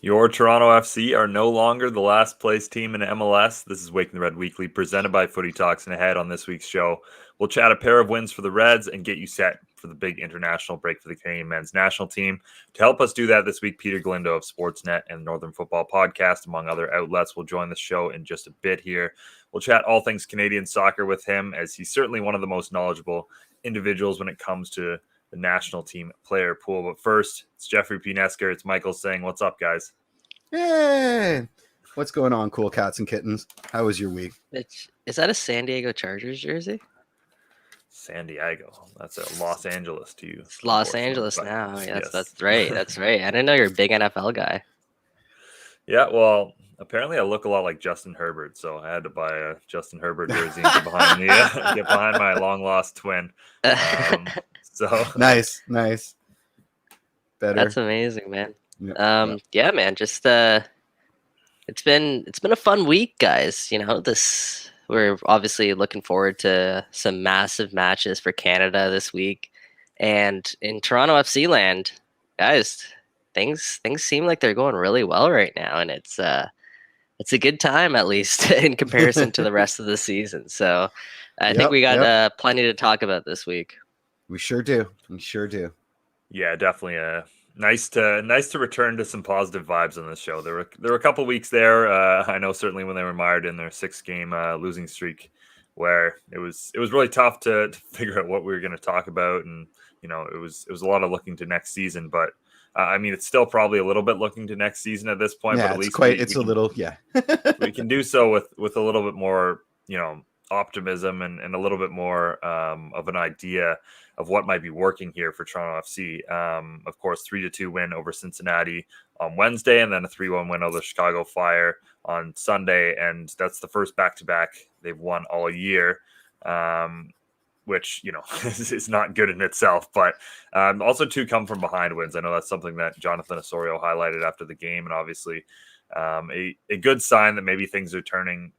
Your Toronto FC are no longer the last place team in MLS. This is Waking the Red Weekly, presented by Footy Talks, and ahead on this week's show, we'll chat a pair of wins for the Reds and get you set for the big international break for the Canadian men's national team. To help us do that this week, Peter Galindo of Sportsnet and Northern Football Podcast, among other outlets, will join the show in just a bit here. We'll chat all things Canadian soccer with him, as he's certainly one of the most knowledgeable individuals when it comes to the national team player pool. But first, it's Jeffrey Pinesker. It's Michael saying, what's up, guys? Hey, what's going on, cool cats and kittens? How was your week? Is that a San Diego Chargers jersey? San Diego. That's a Los Angeles to you. It's Los Angeles now. Yes, that's right. That's right. I didn't know you're a big NFL guy. Yeah, well, apparently I look a lot like Justin Herbert, so I had to buy a Justin Herbert jersey and get behind my long lost twin. So nice. Better. That's amazing, man. Yeah, man. Just it's been a fun week, guys. You know, we're obviously looking forward to some massive matches for Canada this week, and in Toronto FC land, guys, things seem like they're going really well right now, and it's a good time, at least in comparison to the rest of the season. So I think we got plenty to talk about this week. We sure do. Yeah, definitely. Nice to return to some positive vibes on this show. There were a couple weeks there. I know certainly when they were mired in their 6-game losing streak, where it was really tough to figure out what we were going to talk about, and you know it was a lot of looking to next season. But I mean, it's still probably a little bit looking to next season at this point. Yeah, but at least we can do so with a little bit more, optimism and a little bit more of an idea of what might be working here for Toronto FC. Of course, 3-2 win over Cincinnati on Wednesday, and then a 3-1 win over the Chicago Fire on Sunday. And that's the first back-to-back they've won all year, which, is not good in itself. But also 2 come from behind wins. I know that's something that Jonathan Osorio highlighted after the game, and obviously a good sign that maybe things are turning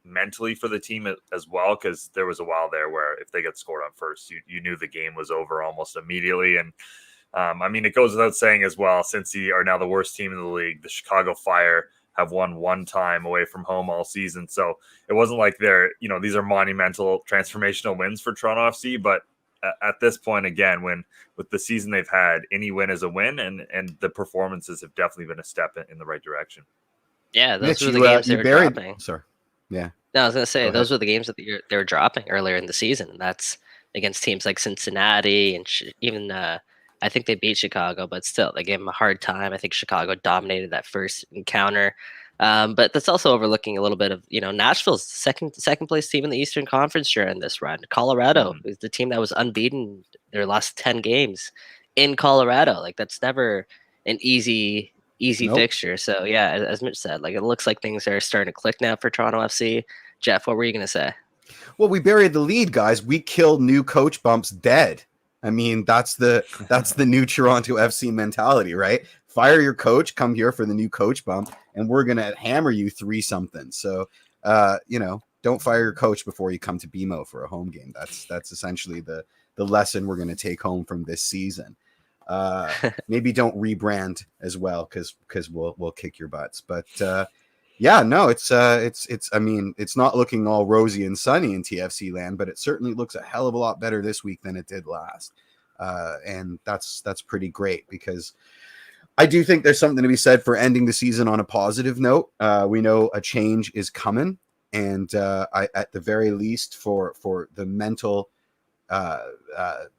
mentally for the team as well, because there was a while there where if they get scored on first, you knew the game was over almost immediately. And I mean, it goes without saying as well, since they are now the worst team in the league, the Chicago Fire have won 1 time away from home all season. So it wasn't like these are monumental transformational wins for Toronto FC, but at this point, again, with the season they've had, any win is a win, and the performances have definitely been a step in the right direction. Yeah, those were the games they were dropping. Sorry. Yeah. No, I was going to say, those were the games that they were dropping earlier in the season. And that's against teams like Cincinnati and even I think they beat Chicago, but still, they gave them a hard time. I think Chicago dominated that first encounter. But that's also overlooking a little bit of, Nashville's second place team in the Eastern Conference during this run. Colorado is the team that was unbeaten their last 10 games in Colorado. Like, that's never an easy fixture. So yeah, as Mitch said, like, it looks like things are starting to click now for Toronto FC. Jeff, what were you going to say? Well, we buried the lead, guys. We killed new coach bumps dead. I mean, that's the new Toronto FC mentality, right? Fire your coach, come here for the new coach bump, and we're going to hammer you 3-something. So, don't fire your coach before you come to BMO for a home game. That's essentially the lesson we're going to take home from this season. Maybe don't rebrand as well, because we'll kick your butts. But it's not looking all rosy and sunny in TFC land, but it certainly looks a hell of a lot better this week than it did last. And that's pretty great, because I do think there's something to be said for ending the season on a positive note. We know a change is coming, and at the very least for the mental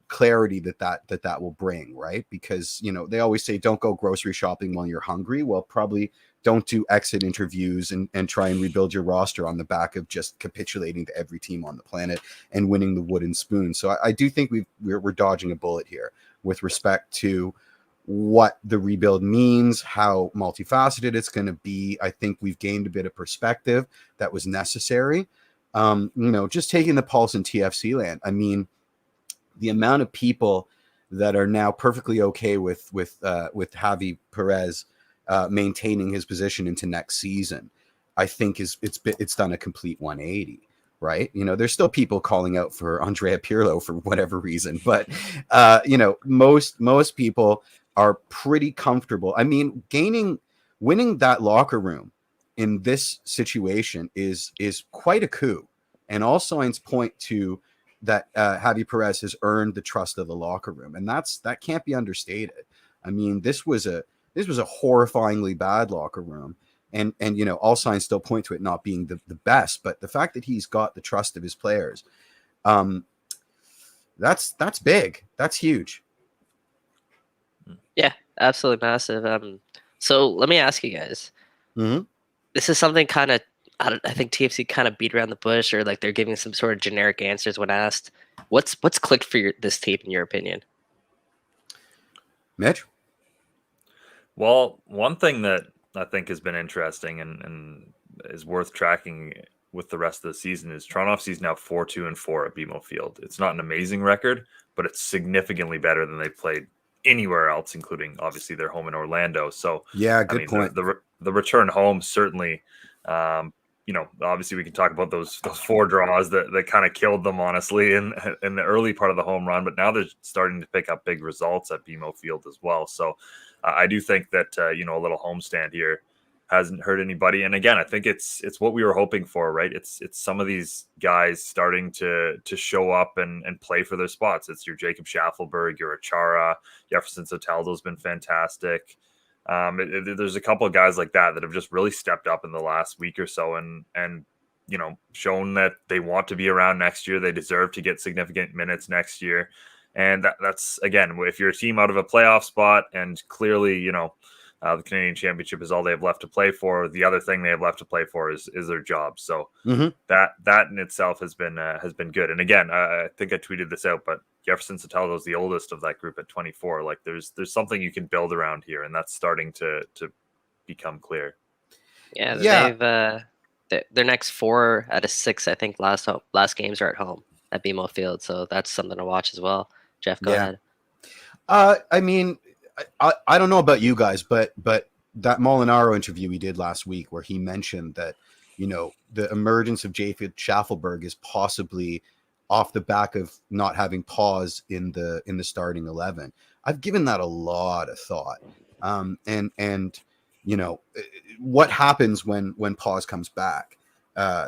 clarity that will bring, right? Because they always say don't go grocery shopping while you're hungry. Well, probably don't do exit interviews and try and rebuild your roster on the back of just capitulating to every team on the planet and winning the wooden spoon. So I do think we're dodging a bullet here with respect to what the rebuild means, how multifaceted it's going to be. I think we've gained a bit of perspective that was necessary. Just taking the pulse in TFC land. I mean, the amount of people that are now perfectly okay with Javi Perez maintaining his position into next season, I think it's done a complete 180, right? There's still people calling out for Andrea Pirlo for whatever reason, but most people are pretty comfortable. I mean, gaining winning that locker room in this situation is quite a coup, and all signs point to that Javi Perez has earned the trust of the locker room, and that can't be understated. I mean, this was a horrifyingly bad locker room, and all signs still point to it not being the best, but the fact that he's got the trust of his players, that's big. That's huge. Yeah, absolutely massive. So let me ask you guys. Mm-hmm. This is something kind of I think TFC kind of beat around the bush, or like they're giving some sort of generic answers when asked. What's clicked for this team in your opinion? Mitch? Well, one thing that I think has been interesting and is worth tracking with the rest of the season is Toronto FC is now 4-2-4 at BMO Field. It's not an amazing record, but it's significantly better than they've played anywhere else, including obviously their home in Orlando. So yeah, good point. The return home certainly, obviously we can talk about those 4 draws that kind of killed them, honestly, in the early part of the home run. But now they're starting to pick up big results at BMO Field as well. So I do think that a little homestand here hasn't hurt anybody. And again, I think it's what we were hoping for, right? It's some of these guys starting to show up and play for their spots. It's your Jacob Schaffelberg, your Achara, Jefferson Soteldo's been fantastic. There's a couple of guys like that have just really stepped up in the last week or so and shown that they want to be around next year. They deserve to get significant minutes next year. And that's, again, if you're a team out of a playoff spot and clearly, the Canadian Championship is all they have left to play for, the other thing they have left to play for is their job. So that in itself has been good. And again, I think I tweeted this out, but Jefferson Soteldo is the oldest of that group at 24. Like there's something you can build around here, and that's starting to become clear. Yeah. They've their next 4 out of 6, I think, last games are at home at BMO Field. So that's something to watch as well. Jeff, go ahead. I mean, I don't know about you guys, but that Molinaro interview he did last week where he mentioned that, the emergence of Jacob Schaffelberg is possibly off the back of not having pause in the starting 11. I've given that a lot of thought. And what happens when pause comes back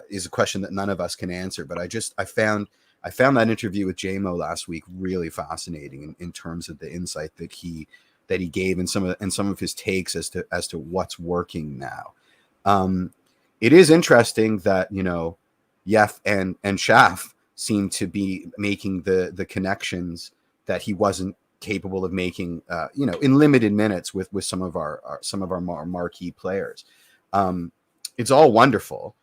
is a question that none of us can answer. But I found that interview with JMO last week really fascinating in terms of the insight that he gave and some of his takes as to what's working now. It is interesting that Yef and Schaff seem to be making the connections that he wasn't capable of making in limited minutes with some of our more marquee players. It's all wonderful,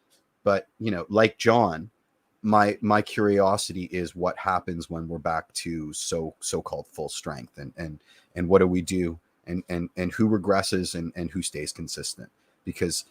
but like John, my curiosity is what happens when we're back to so-called full strength, and what do we do, and who regresses and who stays consistent, because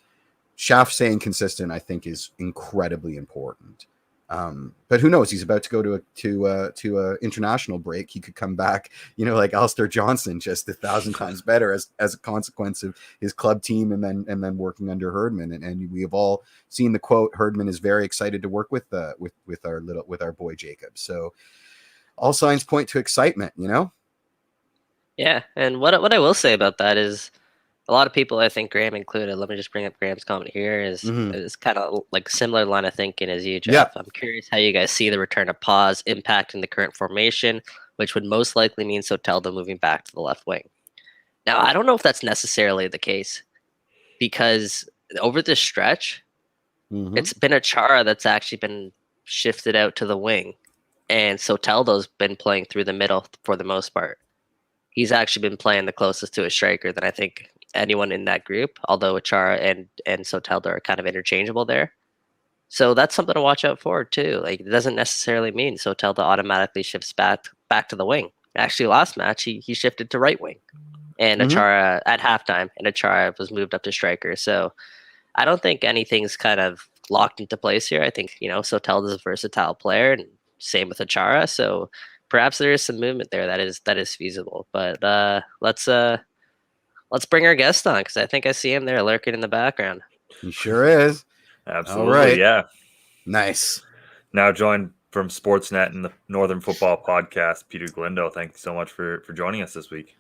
Schaff staying consistent I think is incredibly important. But who knows? He's about to go to a international break. He could come back, like Alistair Johnson, just 1,000 times better as a consequence of his club team and then working under Herdman. And we have all seen the quote, Herdman is very excited to work with our boy Jacob. So all signs point to excitement, Yeah, and what I will say about that is, a lot of people, I think Graham included, let me just bring up Graham's comment here, is kind of like similar line of thinking as you, Jeff. Yeah. I'm curious how you guys see the return of pause impacting the current formation, which would most likely mean Soteldo moving back to the left wing. Now, I don't know if that's necessarily the case, because over this stretch, it's been Achara that's actually been shifted out to the wing, and Soteldo's been playing through the middle for the most part. He's actually been playing the closest to a striker than I think anyone in that group, although Achara and Soteldo are kind of interchangeable there. So that's something to watch out for too. Like, it doesn't necessarily mean Soteldo automatically shifts back to the wing. Actually, last match he shifted to right wing, and Achara at halftime, and Achara was moved up to striker. So I don't think anything's kind of locked into place here. I think Soteldo's a versatile player, and same with Achara. So perhaps there is some movement there that is feasible. But let's bring our guest on, because I think I see him there lurking in the background. He sure is. Absolutely. All right. Yeah. Nice. Now joined from Sportsnet and the Northern Football Podcast, Peter Galindo. Thank you so much for joining us this week.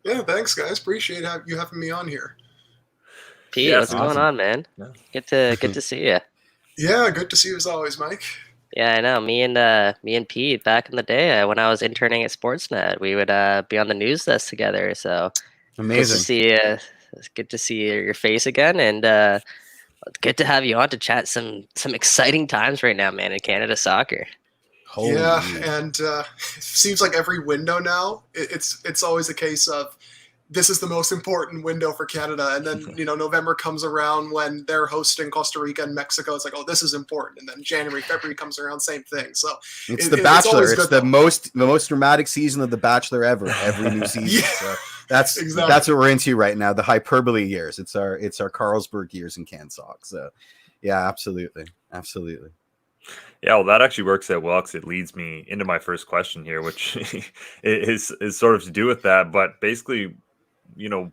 Yeah, thanks, guys. Appreciate you having me on here. Pete, Yeah, what's going awesome. on, man? Yeah. Good to see you. Yeah, good to see you as always, Mike. Yeah, I know. Me and Pete back in the day when I was interning at Sportsnet, we would be on the news desk together. So good to Amazing. see you. It's good to see your face again, and good to have you on to chat some exciting times right now, man, in Canada soccer. Holy Yeah, moly. and it seems like every window now, it's always a case of this is the most important window for Canada, and then November comes around when they're hosting Costa Rica and Mexico. It's like, oh, this is important, and then January, February comes around, same thing. So It's it, The it- Bachelor. always It's good, the most dramatic season of The Bachelor ever. Every new season. Yeah, So that's exactly. that's what we're into right now. The hyperbole years. It's our Carlsberg years in CanSoc. So yeah, absolutely. Yeah, well, that actually works out well because it leads me into my first question here, which is sort of to do with that. But basically, you know,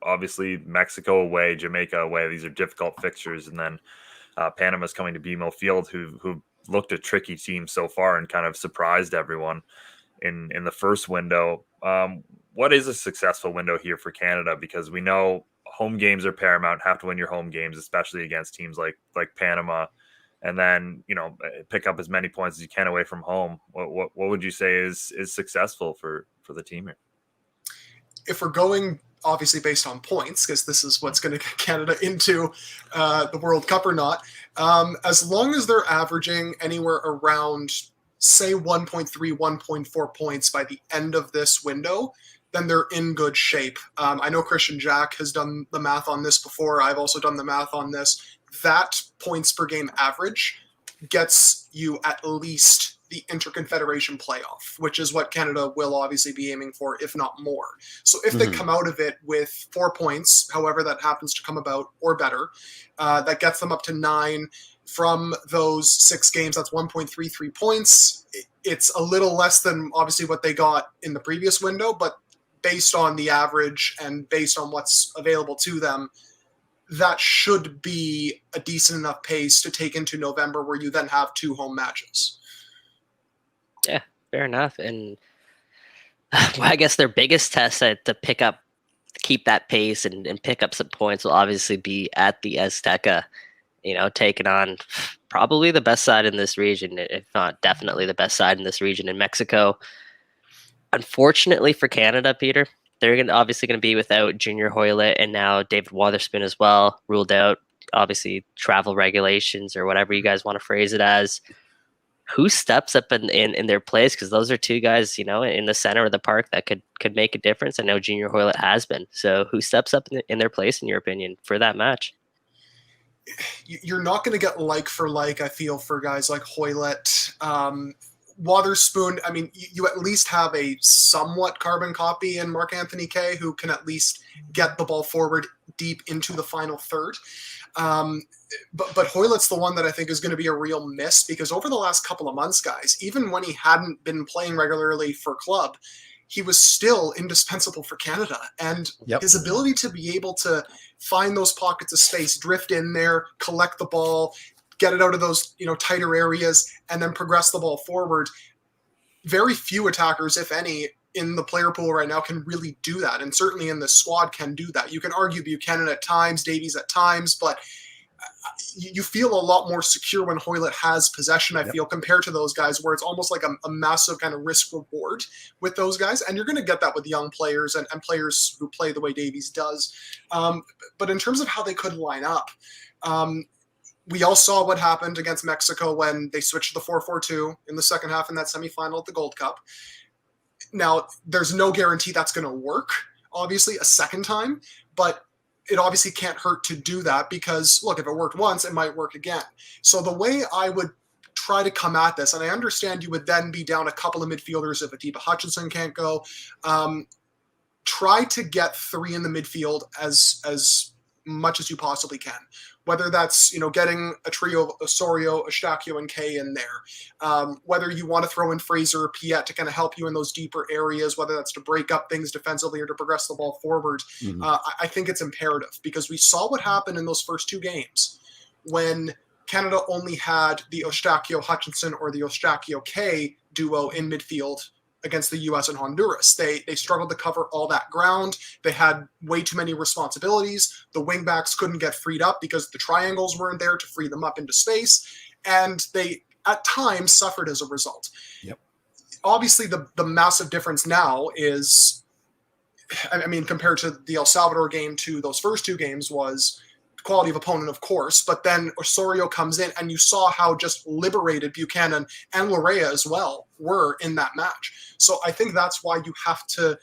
obviously Mexico away, Jamaica away. These are difficult fixtures, and then Panama's coming to BMO Field, who looked a tricky team so far and kind of surprised everyone in the first window. What is a successful window here for Canada? Because we know home games are paramount. Have to win your home games, especially against teams like Panama, and then pick up as many points as you can away from home. What would you say is successful for the team here? If we're going obviously based on points, because this is what's going to get Canada into the World Cup or not, as long as they're averaging anywhere around, say, 1.3, 1.4 points by the end of this window, then they're in good shape. I know Christian Jack has done the math on this before. I've also done the math on this. That points per game average gets you at least the Interconfederation playoff, which is what Canada will obviously be aiming for, if not more. So if they come out of it with 4 points, however that happens to come about, or better, that gets them up to 9. From those 6 games, that's 1.33 points. It's a little less than obviously what they got in the previous window, but based on the average and based on what's available to them, that should be a decent enough pace to take into November, where you then have 2 home matches. Yeah, fair enough. And I guess their biggest test to keep that pace and pick up some points will obviously be at the Azteca, taking on probably the best side in this region, if not definitely the best side in this region in Mexico. Unfortunately for Canada, Peter, they're obviously going to be without Junior Hoylett and now David Wotherspoon as well, ruled out, obviously travel regulations or whatever you guys want to phrase it as. Who steps up in their place? Because those are 2 guys, in the center of the park that could make a difference. I know Junior Hoylett has been. So who steps up in their place, in your opinion, for that match? You're not going to get like for like, I feel, for guys like Hoylett. Wotherspoon, I mean, you at least have a somewhat carbon copy in Mark-Anthony Kaye, who can at least get the ball forward deep into the final third. But Hoylett's the one that I think is going to be a real miss, because over the last couple of months, guys, even when he hadn't been playing regularly for club, he was still indispensable for Canada. And his ability to be able to find those pockets of space, drift in there, collect the ball, get it out of those tighter areas, and then progress the ball forward. Very few attackers, if any, in the player pool right now can really do that, and certainly in the squad can do that. You can argue Buchanan at times, Davies at times, but you feel a lot more secure when Hoylett has possession, I feel, compared to those guys, where it's almost like a massive kind of risk reward with those guys. And you're going to get that with young players and players who play the way Davies does. But in terms of how they could line up, we all saw what happened against Mexico when they switched to the 4-4-2 in the second half in that semifinal at the Gold Cup. Now, there's no guarantee that's going to work, obviously, a second time, but it obviously can't hurt to do that, because, look, if it worked once, it might work again. So the way I would try to come at this, and I understand you would then be down a couple of midfielders if Atiba Hutchinson can't go, try to get 3 in the midfield as much as you possibly can. Whether that's, getting a trio of Osorio, Eustaquio, and Kaye in there. Whether you want to throw in Fraser or Piet to kind of help you in those deeper areas, whether that's to break up things defensively or to progress the ball forward. I think it's imperative, because we saw what happened in those first 2 games when Canada only had the Eustaquio-Hutchinson or the Eustaquio-Kaye duo in midfield against the U.S. and Honduras. They struggled to cover all that ground. They had way too many responsibilities. The wingbacks couldn't get freed up because the triangles weren't there to free them up into space, and they at times suffered as a result. Yep. Obviously, the massive difference now is, I mean, compared to the El Salvador game to those first two games, was quality of opponent, of course, but then Osorio comes in, and you saw how just liberated Buchanan and Larea as well were in that match. So I think that's why you have to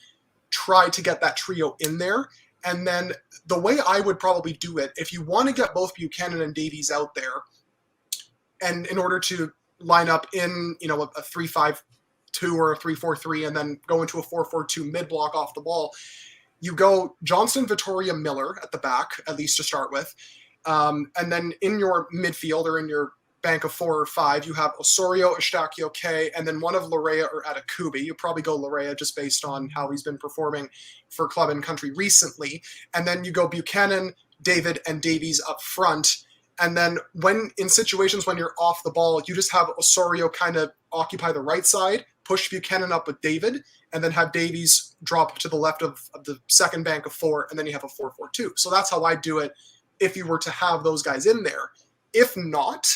try to get that trio in there. And then the way I would probably do it, if you want to get both Buchanan and Davies out there, and in order to line up in, you know, a 3-5-2 or a 3-4-3, and then go into a 4-4-2 mid-block off the ball, you go Johnston, Vittoria, Miller at the back, at least to start with. And then in your midfield, or in your bank of 4 or 5, you have Osorio, Eustaquio, K, and then one of Larea or Atakubi. You probably go Larea just based on how he's been performing for club and country recently. And then you go Buchanan, David, and Davies up front. And then when in situations when you're off the ball, you just have Osorio kind of occupy the right side, push Buchanan up with David, and then have Davies drop to the left of the second bank of 4, and then you have a 4-4-2. So that's how I do it if you were to have those guys in there. If not,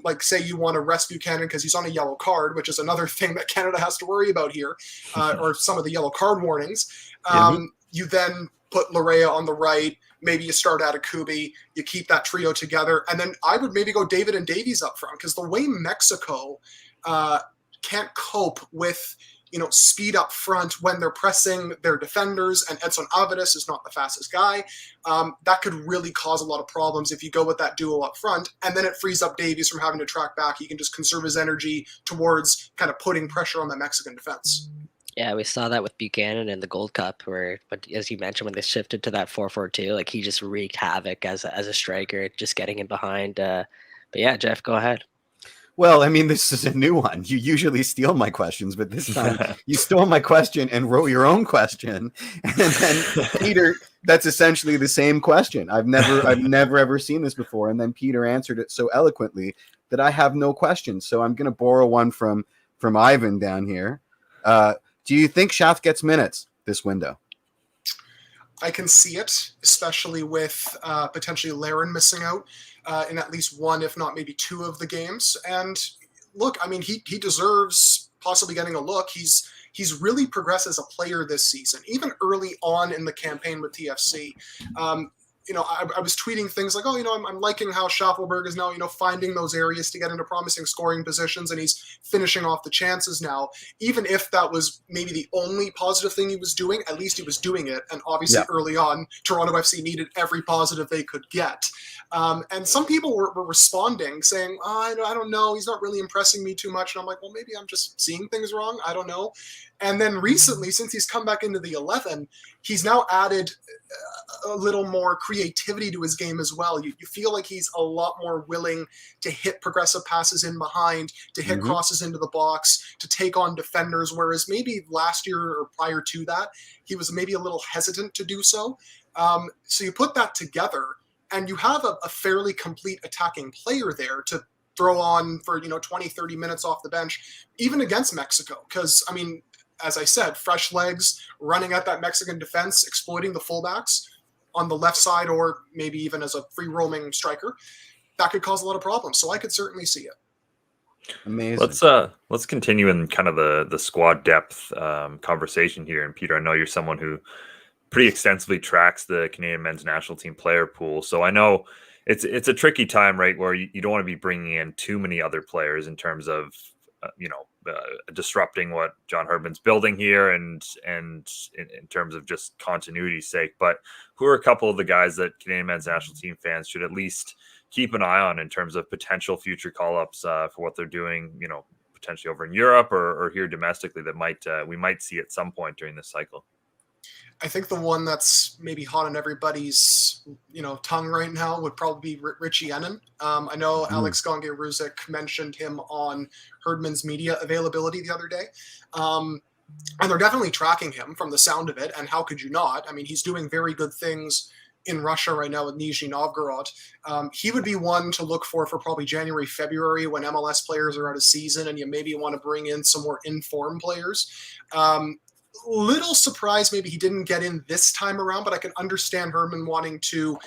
like say you want to rest Buchanan because he's on a yellow card, which is another thing that Canada has to worry about here, or some of the yellow card warnings, you then put Larea on the right. Maybe you start at Akubi, you keep that trio together, and then I would maybe go David and Davies up front, because the way Mexico can't cope with, you know, speed up front when they're pressing their defenders, and Edson Alvarez is not the fastest guy, that could really cause a lot of problems if you go with that duo up front, and then it frees up Davies from having to track back. He can just conserve his energy towards kind of putting pressure on the Mexican defense. Yeah, we saw that with Buchanan in the Gold Cup, where, but as you mentioned, when they shifted to that 4-4-2, like he just wreaked havoc as a striker, just getting in behind. But yeah, Jeff, go ahead. Well, I mean, this is a new one. You usually steal my questions, but this time you stole my question and wrote your own question. And then Peter, that's essentially the same question. I've never ever seen this before. And then Peter answered it so eloquently that I have no questions. So I'm going to borrow one from Ivan down here. Do you think Schaff gets minutes this window? I can see it, especially with potentially Laren missing out in at least one, if not maybe 2 of the games. And look, I mean, he deserves possibly getting a look. He's really progressed as a player this season, even early on in the campaign with TFC. You know, I was tweeting things like, oh, you know, I'm liking how Schaffelberg is now, you know, finding those areas to get into promising scoring positions, and he's finishing off the chances now. Even if that was maybe the only positive thing he was doing, at least he was doing it. And obviously early on, Toronto FC needed every positive they could get. And some people were responding saying, oh, I don't know, he's not really impressing me too much. And I'm like, well, maybe I'm just seeing things wrong. I don't know. And then recently, since he's come back into the 11, he's now added a little more creativity to his game as well. You feel like he's a lot more willing to hit progressive passes in behind, to hit crosses into the box, to take on defenders, whereas maybe last year or prior to that, he was maybe a little hesitant to do so. So you put that together, and you have a fairly complete attacking player there to throw on for, 20, 30 minutes off the bench, even against Mexico. Because, I mean, as I said, fresh legs, running at that Mexican defense, exploiting the fullbacks on the left side, or maybe even as a free roaming striker, that could cause a lot of problems. So I could certainly see it. Amazing. Let's continue in kind of the squad depth conversation here. And Peter, I know you're someone who pretty extensively tracks the Canadian men's national team player pool. So I know it's a tricky time, right, where you don't want to be bringing in too many other players in terms of disrupting what John Herdman's building here, and in terms of just continuity's sake. But who are a couple of the guys that Canadian men's national team fans should at least keep an eye on in terms of potential future call-ups for what they're doing, potentially over in Europe or here domestically, that we might see at some point during this cycle? I think the one that's maybe hot on everybody's, tongue right now would probably be Richie Ennen. I know Alex Gonge-Ruzic mentioned him on Herdman's media availability the other day. And they're definitely tracking him from the sound of it. And how could you not? I mean, he's doing very good things in Russia right now with Nizhny Novgorod. He would be one to look for probably January, February, when MLS players are out of season and you maybe want to bring in some more informed players. Little surprised maybe he didn't get in this time around, but I can understand Herman wanting to,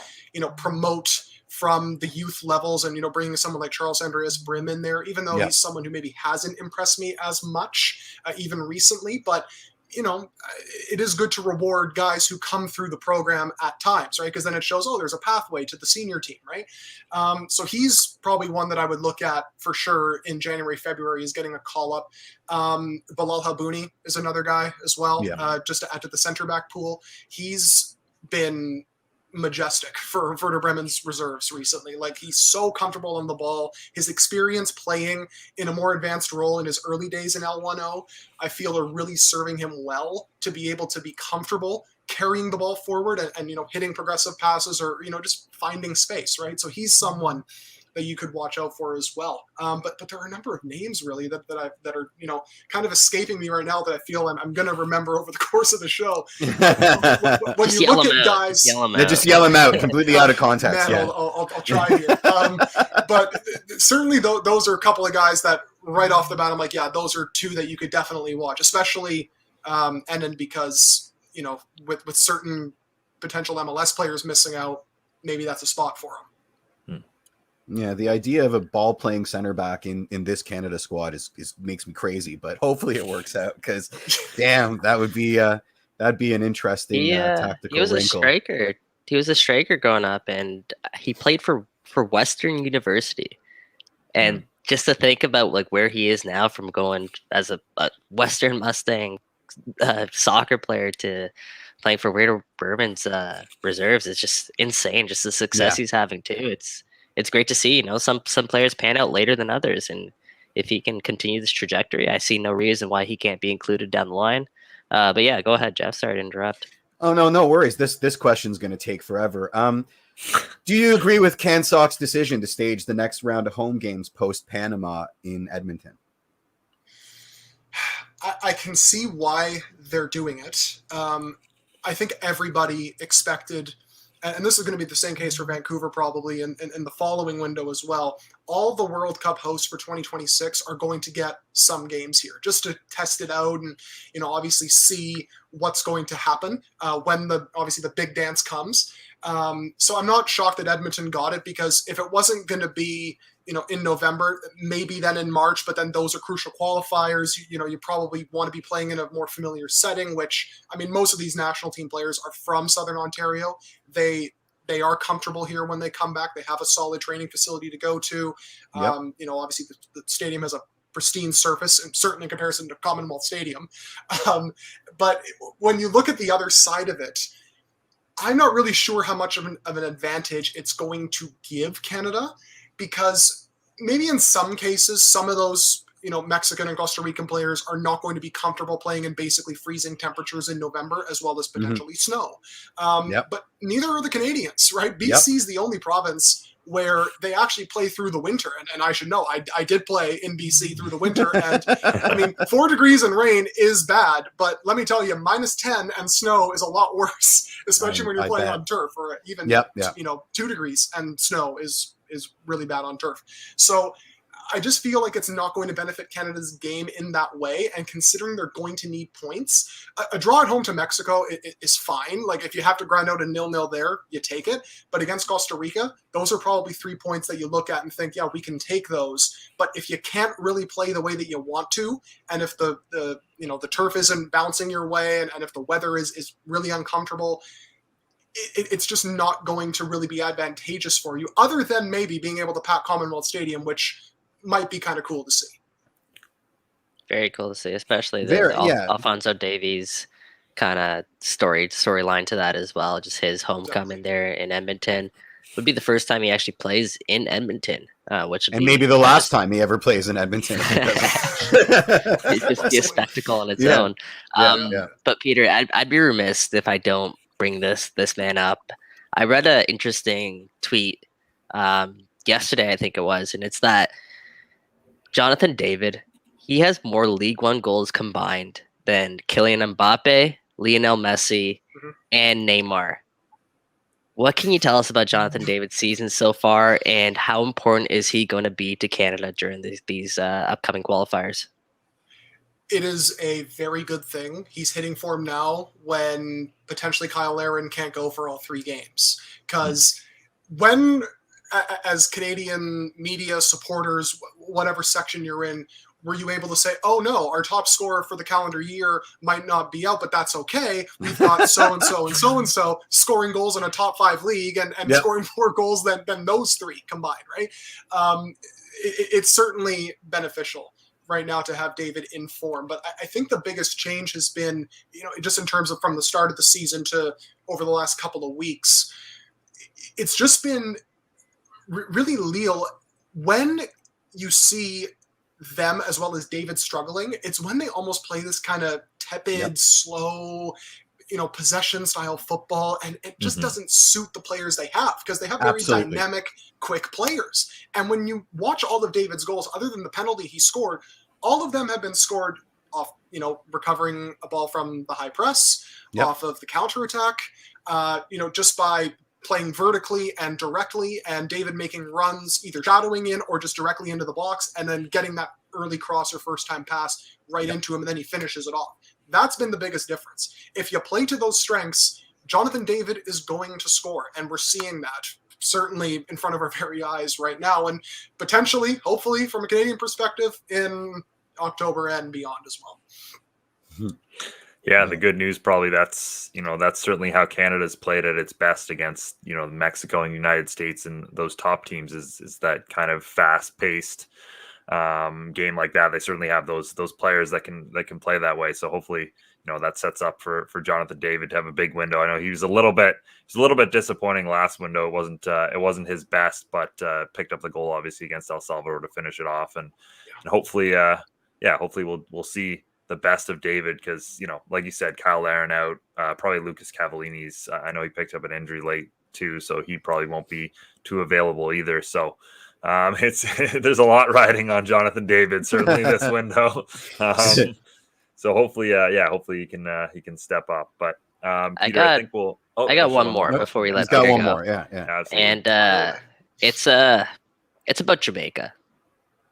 promote from the youth levels and, bringing someone like Charles Andreas Brim in there, even though he's someone who maybe hasn't impressed me as much even recently. But, it is good to reward guys who come through the program at times, right? Because then it shows, there's a pathway to the senior team, right? So he's probably one that I would look at for sure in January, February, is getting a call up. Bilal Habouni is another guy as well, just to add to the center back pool. He's been majestic for Werder Bremen's reserves recently. Like, he's so comfortable on the ball. His experience playing in a more advanced role in his early days in L1O, I feel, are really serving him well to be able to be comfortable carrying the ball forward and hitting progressive passes or, just finding space, right? So he's someone that you could watch out for as well. But there are a number of names really that are kind of escaping me right now that I feel I'm going to remember over the course of the show. When you look at guys, just yell them out completely out of context. Man, I'll try here. But certainly those are a couple of guys that right off the bat I'm like, yeah, those are two that you could definitely watch, especially and then because with certain potential MLS players missing out, maybe that's a spot for them. Yeah, the idea of a ball-playing center back in this Canada squad is makes me crazy, but hopefully it works out because, damn, that'd be an interesting tactical He was wrinkle. A striker. He was a striker growing up, and he played for Western University. And just to think about like where he is now, from going as a Western Mustang soccer player to playing for Werder Bremen's reserves, is just insane. Just the success he's having too. It's great to see, some players pan out later than others. And if he can continue this trajectory, I see no reason why he can't be included down the line. But yeah, go ahead, Jeff. Sorry to interrupt. Oh, no worries. This question's going to take forever. Do you agree with CanSoc's decision to stage the next round of home games post Panama in Edmonton? I can see why they're doing it. I think everybody expected, and this is going to be the same case for Vancouver probably in the following window as well, all the World Cup hosts for 2026 are going to get some games here just to test it out and, obviously see what's going to happen when obviously the big dance comes. So I'm not shocked that Edmonton got it, because if it wasn't going to be, in November, maybe then in March, but then those are crucial qualifiers. You probably want to be playing in a more familiar setting, which, most of these national team players are from Southern Ontario. They are comfortable here when they come back. They have a solid training facility to go to. Obviously the stadium has a pristine surface, and certainly in comparison to Commonwealth Stadium. But when you look at the other side of it, I'm not really sure how much of an advantage it's going to give Canada, because maybe in some cases, some of those, Mexican and Costa Rican players are not going to be comfortable playing in basically freezing temperatures in November, as well as potentially snow. But neither are the Canadians, right? BC is the only province where they actually play through the winter. And I should know, I did play in BC through the winter. And 4 degrees and rain is bad, but let me tell you, -10 and snow is a lot worse, especially when you're playing on turf, or even, 2 degrees and snow is really bad on turf. So I just feel like it's not going to benefit Canada's game in that way. And considering they're going to need points, a draw at home to Mexico is fine. Like, if you have to grind out a 0-0 there, you take it. But against Costa Rica, those are probably 3 points that you look at and think, yeah, we can take those. But if you can't really play the way that you want to, and if the turf isn't bouncing your way, and if the weather is really uncomfortable, it's just not going to really be advantageous for you, other than maybe being able to pack Commonwealth Stadium, which might be kind of cool to see. Very cool to see, especially Alphonso Davies kind of storyline to that as well. Just his homecoming there in Edmonton would be the first time he actually plays in Edmonton, which would maybe the last time he ever plays in Edmonton. It'd just be a spectacle on its own. But Peter, I'd be remiss if I don't bring this man up. I read an interesting tweet yesterday, I think it was, and it's that Jonathan David, he has more League One goals combined than Kylian Mbappe, Lionel Messi, and Neymar. What can you tell us about Jonathan David's season so far, and how important is he going to be to Canada during these upcoming qualifiers? It is a very good thing. He's hitting form now when potentially Kyle Larin can't go for all 3 games. Because when, as Canadian media supporters, whatever section you're in, were you able to say, oh no, our top scorer for the calendar year might not be out, but that's okay. We've got so-and-so and so-and-so scoring goals in a top 5 league and scoring more goals than those 3 combined, right? It's certainly beneficial right now to have David in form. But I think the biggest change has been, just in terms of from the start of the season to over the last couple of weeks, it's just been really Lille. When you see them as well as David struggling, it's when they almost play this kind of tepid, slow, possession style football, and it just doesn't suit the players they have, because they have very dynamic, quick players. And when you watch all of David's goals, other than the penalty he scored, all of them have been scored off, recovering a ball from the high press, off of the counterattack, just by playing vertically and directly, and David making runs either shadowing in or just directly into the box, and then getting that early cross or first time pass right into him, and then he finishes it off. That's been the biggest difference. If you play to those strengths, Jonathan David is going to score, and we're seeing that certainly in front of our very eyes right now, and potentially, hopefully, from a Canadian perspective, in October and beyond as well. Yeah, the good news probably that's certainly how Canada's played at its best against, Mexico and United States and those top teams is that kind of fast-paced game like that. They certainly have those players that can play that way. So hopefully, that sets up for Jonathan David to have a big window. I know he was a little bit disappointing last window. It wasn't his best, but picked up the goal obviously against El Salvador to finish it off, and hopefully we'll see the best of David, because like you said, Kyle Larin out, probably Lucas Cavallini's. I know he picked up an injury late too, so he probably won't be too available either. So there's a lot riding on Jonathan David certainly this window. So hopefully he can step up. But Peter, I think we'll. Oh, I got one more before we let Peter go. One more, yeah. Absolutely. And it's about Jamaica,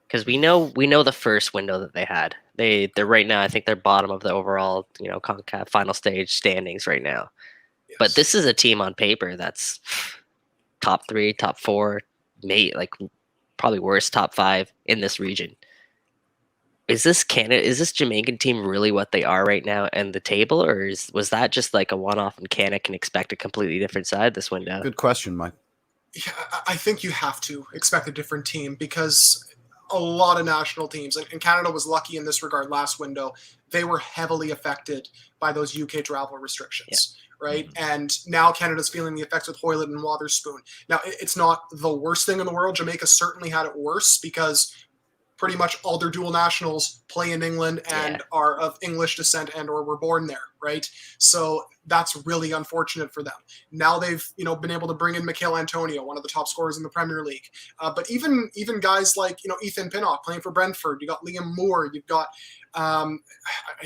because we know the first window that they had. They're right now, I think they're bottom of the overall CONCACAF final stage standings right now. Yes. But this is a team on paper that's top 3, top 4, probably worse, top 5 in this region. Is this Jamaican team really what they are right now in the table, or was that just like a one-off and Canada can expect a completely different side this window? Good question, Mike. Yeah, I think you have to expect a different team, because a lot of national teams, and Canada was lucky in this regard last window, they were heavily affected by those UK travel restrictions. Right. And now Canada's feeling the effects with Hoylett and Wotherspoon. Now, it's not the worst thing in the world. Jamaica certainly had it worse, because pretty much all their dual nationals play in England and are of English descent and or were born there. Right. So that's really unfortunate for them. Now they've, been able to bring in Mikel Antonio, one of the top scorers in the Premier League. But even guys like, Ethan Pinnock playing for Brentford, you got Liam Moore, you've got, I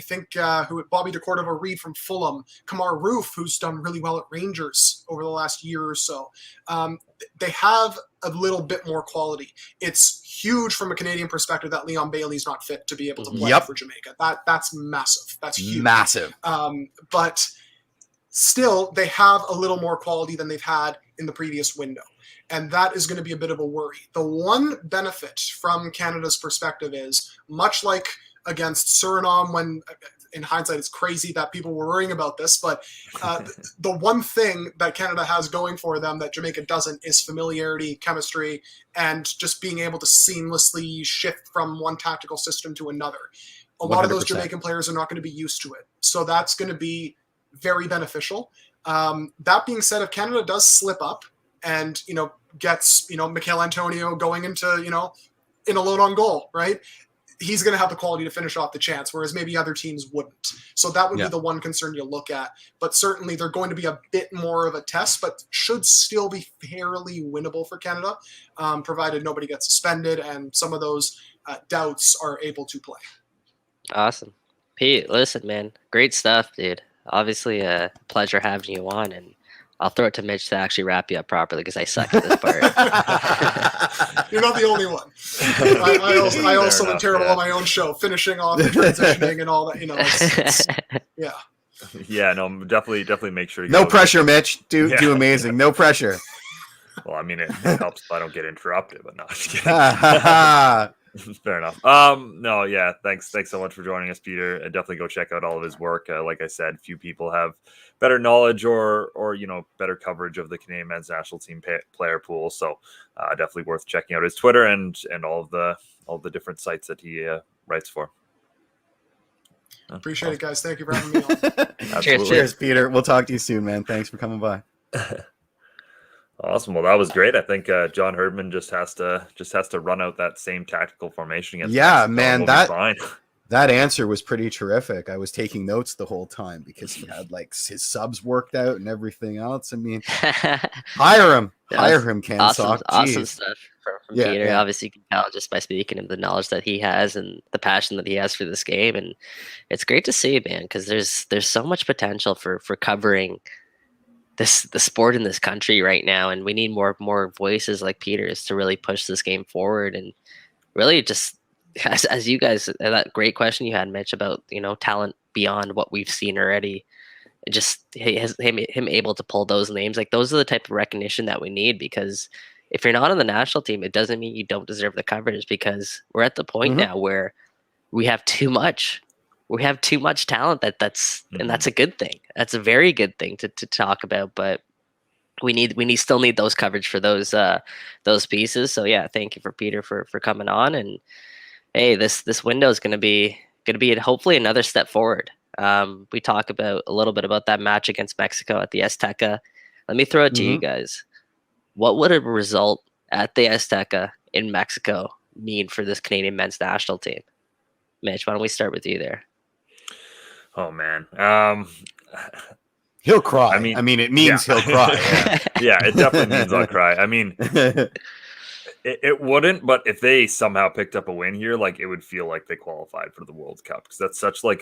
think Bobby DeCordova-Reid from Fulham, Kamar Roof, who's done really well at Rangers over the last year or so. They have a little bit more quality. It's huge from a Canadian perspective that Leon Bailey's not fit to be able to play for Jamaica. That's massive. That's huge. Massive. But still, they have a little more quality than they've had in the previous window. And that is going to be a bit of a worry. The one benefit from Canada's perspective is, much like against Suriname, when in hindsight it's crazy that people were worrying about this, but the one thing that Canada has going for them that Jamaica doesn't is familiarity, chemistry, and just being able to seamlessly shift from one tactical system to another. A lot 100%. Of those Jamaican players are not going to be used to it. So that's going to be very beneficial. That being said, if Canada does slip up and, gets, Mikel Antonio going into, in a load on goal, right? He's going to have the quality to finish off the chance, whereas maybe other teams wouldn't. So that would be the one concern you look at. But certainly they're going to be a bit more of a test, but should still be fairly winnable for Canada, provided nobody gets suspended and some of those doubts are able to play. Awesome. Pete, listen, man, great stuff, dude. Obviously a pleasure having you on, and I'll throw it to Mitch to actually wrap you up properly because I suck at this part. You're not the only one. I also am terrible on my own show, finishing off and transitioning and all that. It's yeah. Yeah, no, definitely make sure. No pressure, Mitch. Do amazing. No pressure. Well, I mean, it helps if I don't get interrupted, but no, just kidding. Fair enough. No, yeah, thanks so much for joining us, Peter. Definitely go check out all of his work. Like I said, few people have better knowledge or better coverage of the Canadian men's national team player pool. So definitely worth checking out his Twitter and all of the different sites that he writes for. Appreciate it, guys. Thank you for having me on. Cheers, Peter. We'll talk to you soon, man. Thanks for coming by. Awesome. Well, that was great. I think John Herdman just has to run out that same tactical formation against Mexico, man, we'll that answer was pretty terrific. I was taking notes the whole time because he had like his subs worked out and everything else. I mean, hire him, Kansock. Awesome stuff from Peter. Yeah. Obviously, you can tell just by speaking of the knowledge that he has and the passion that he has for this game, and it's great to see, man, because there's so much potential for covering the sport in this country right now, and we need more voices like Peter's to really push this game forward and really just. As you guys, that great question you had, Mitch, about talent beyond what we've seen already, just him able to pull those names, like those are the type of recognition that we need. Because if you're not on the national team, it doesn't mean you don't deserve the coverage. Because we're at the point now where we have too much. We have too much talent. And that's a good thing. That's a very good thing to talk about. But we still need those coverage for those pieces. So yeah, thank you for Peter for coming on. And hey, this window is going to be hopefully another step forward. We talk a little bit about that match against Mexico at the Azteca. Let me throw it to you guys. What would a result at the Azteca in Mexico mean for this Canadian men's national team? Mitch, why don't we start with you there? Oh man, he'll cry. I mean, it means he'll cry. Yeah, it definitely means I'll cry. I mean. It wouldn't, but if they somehow picked up a win here, like it would feel like they qualified for the World Cup because that's such like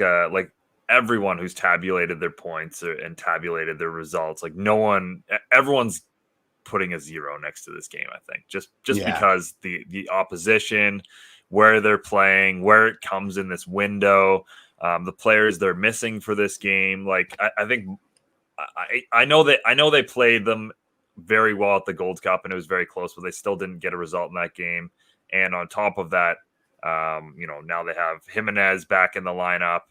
everyone who's tabulated their points and tabulated their results, like everyone's putting a 0 next to this game. I think just because the opposition, where they're playing, where it comes in this window, the players they're missing for this game. Like I think I know they played them very well at the Gold Cup, and it was very close, but they still didn't get a result in that game. And on top of that, now they have Jimenez back in the lineup.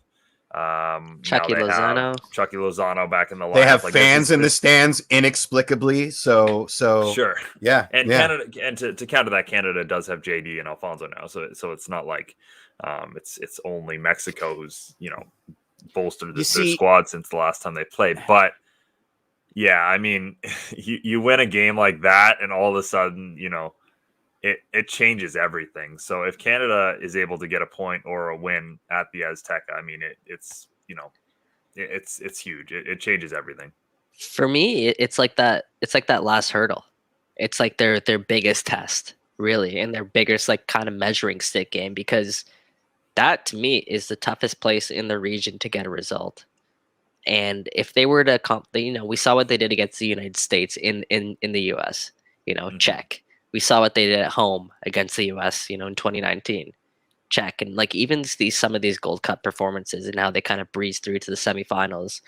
Chucky Lozano back in the lineup. They have fans in the stands inexplicably. So sure, yeah. Canada, and to counter that, Canada does have JD and Alfonso now, so it's not like it's only Mexico who's bolstered their squad since the last time they played, but. Yeah, I mean, you win a game like that, and all of a sudden, it changes everything. So if Canada is able to get a point or a win at the Azteca, I mean, it's huge. It changes everything. For me, it's like that. It's like that last hurdle. It's like their biggest test, really, and their biggest kind of measuring stick game, because that to me is the toughest place in the region to get a result. And if they were to, we saw what they did against the United States in the U.S. Check. We saw what they did at home against the U.S. In 2019. Check. And even some of these Gold Cup performances and how they kind of breezed through to the semifinals,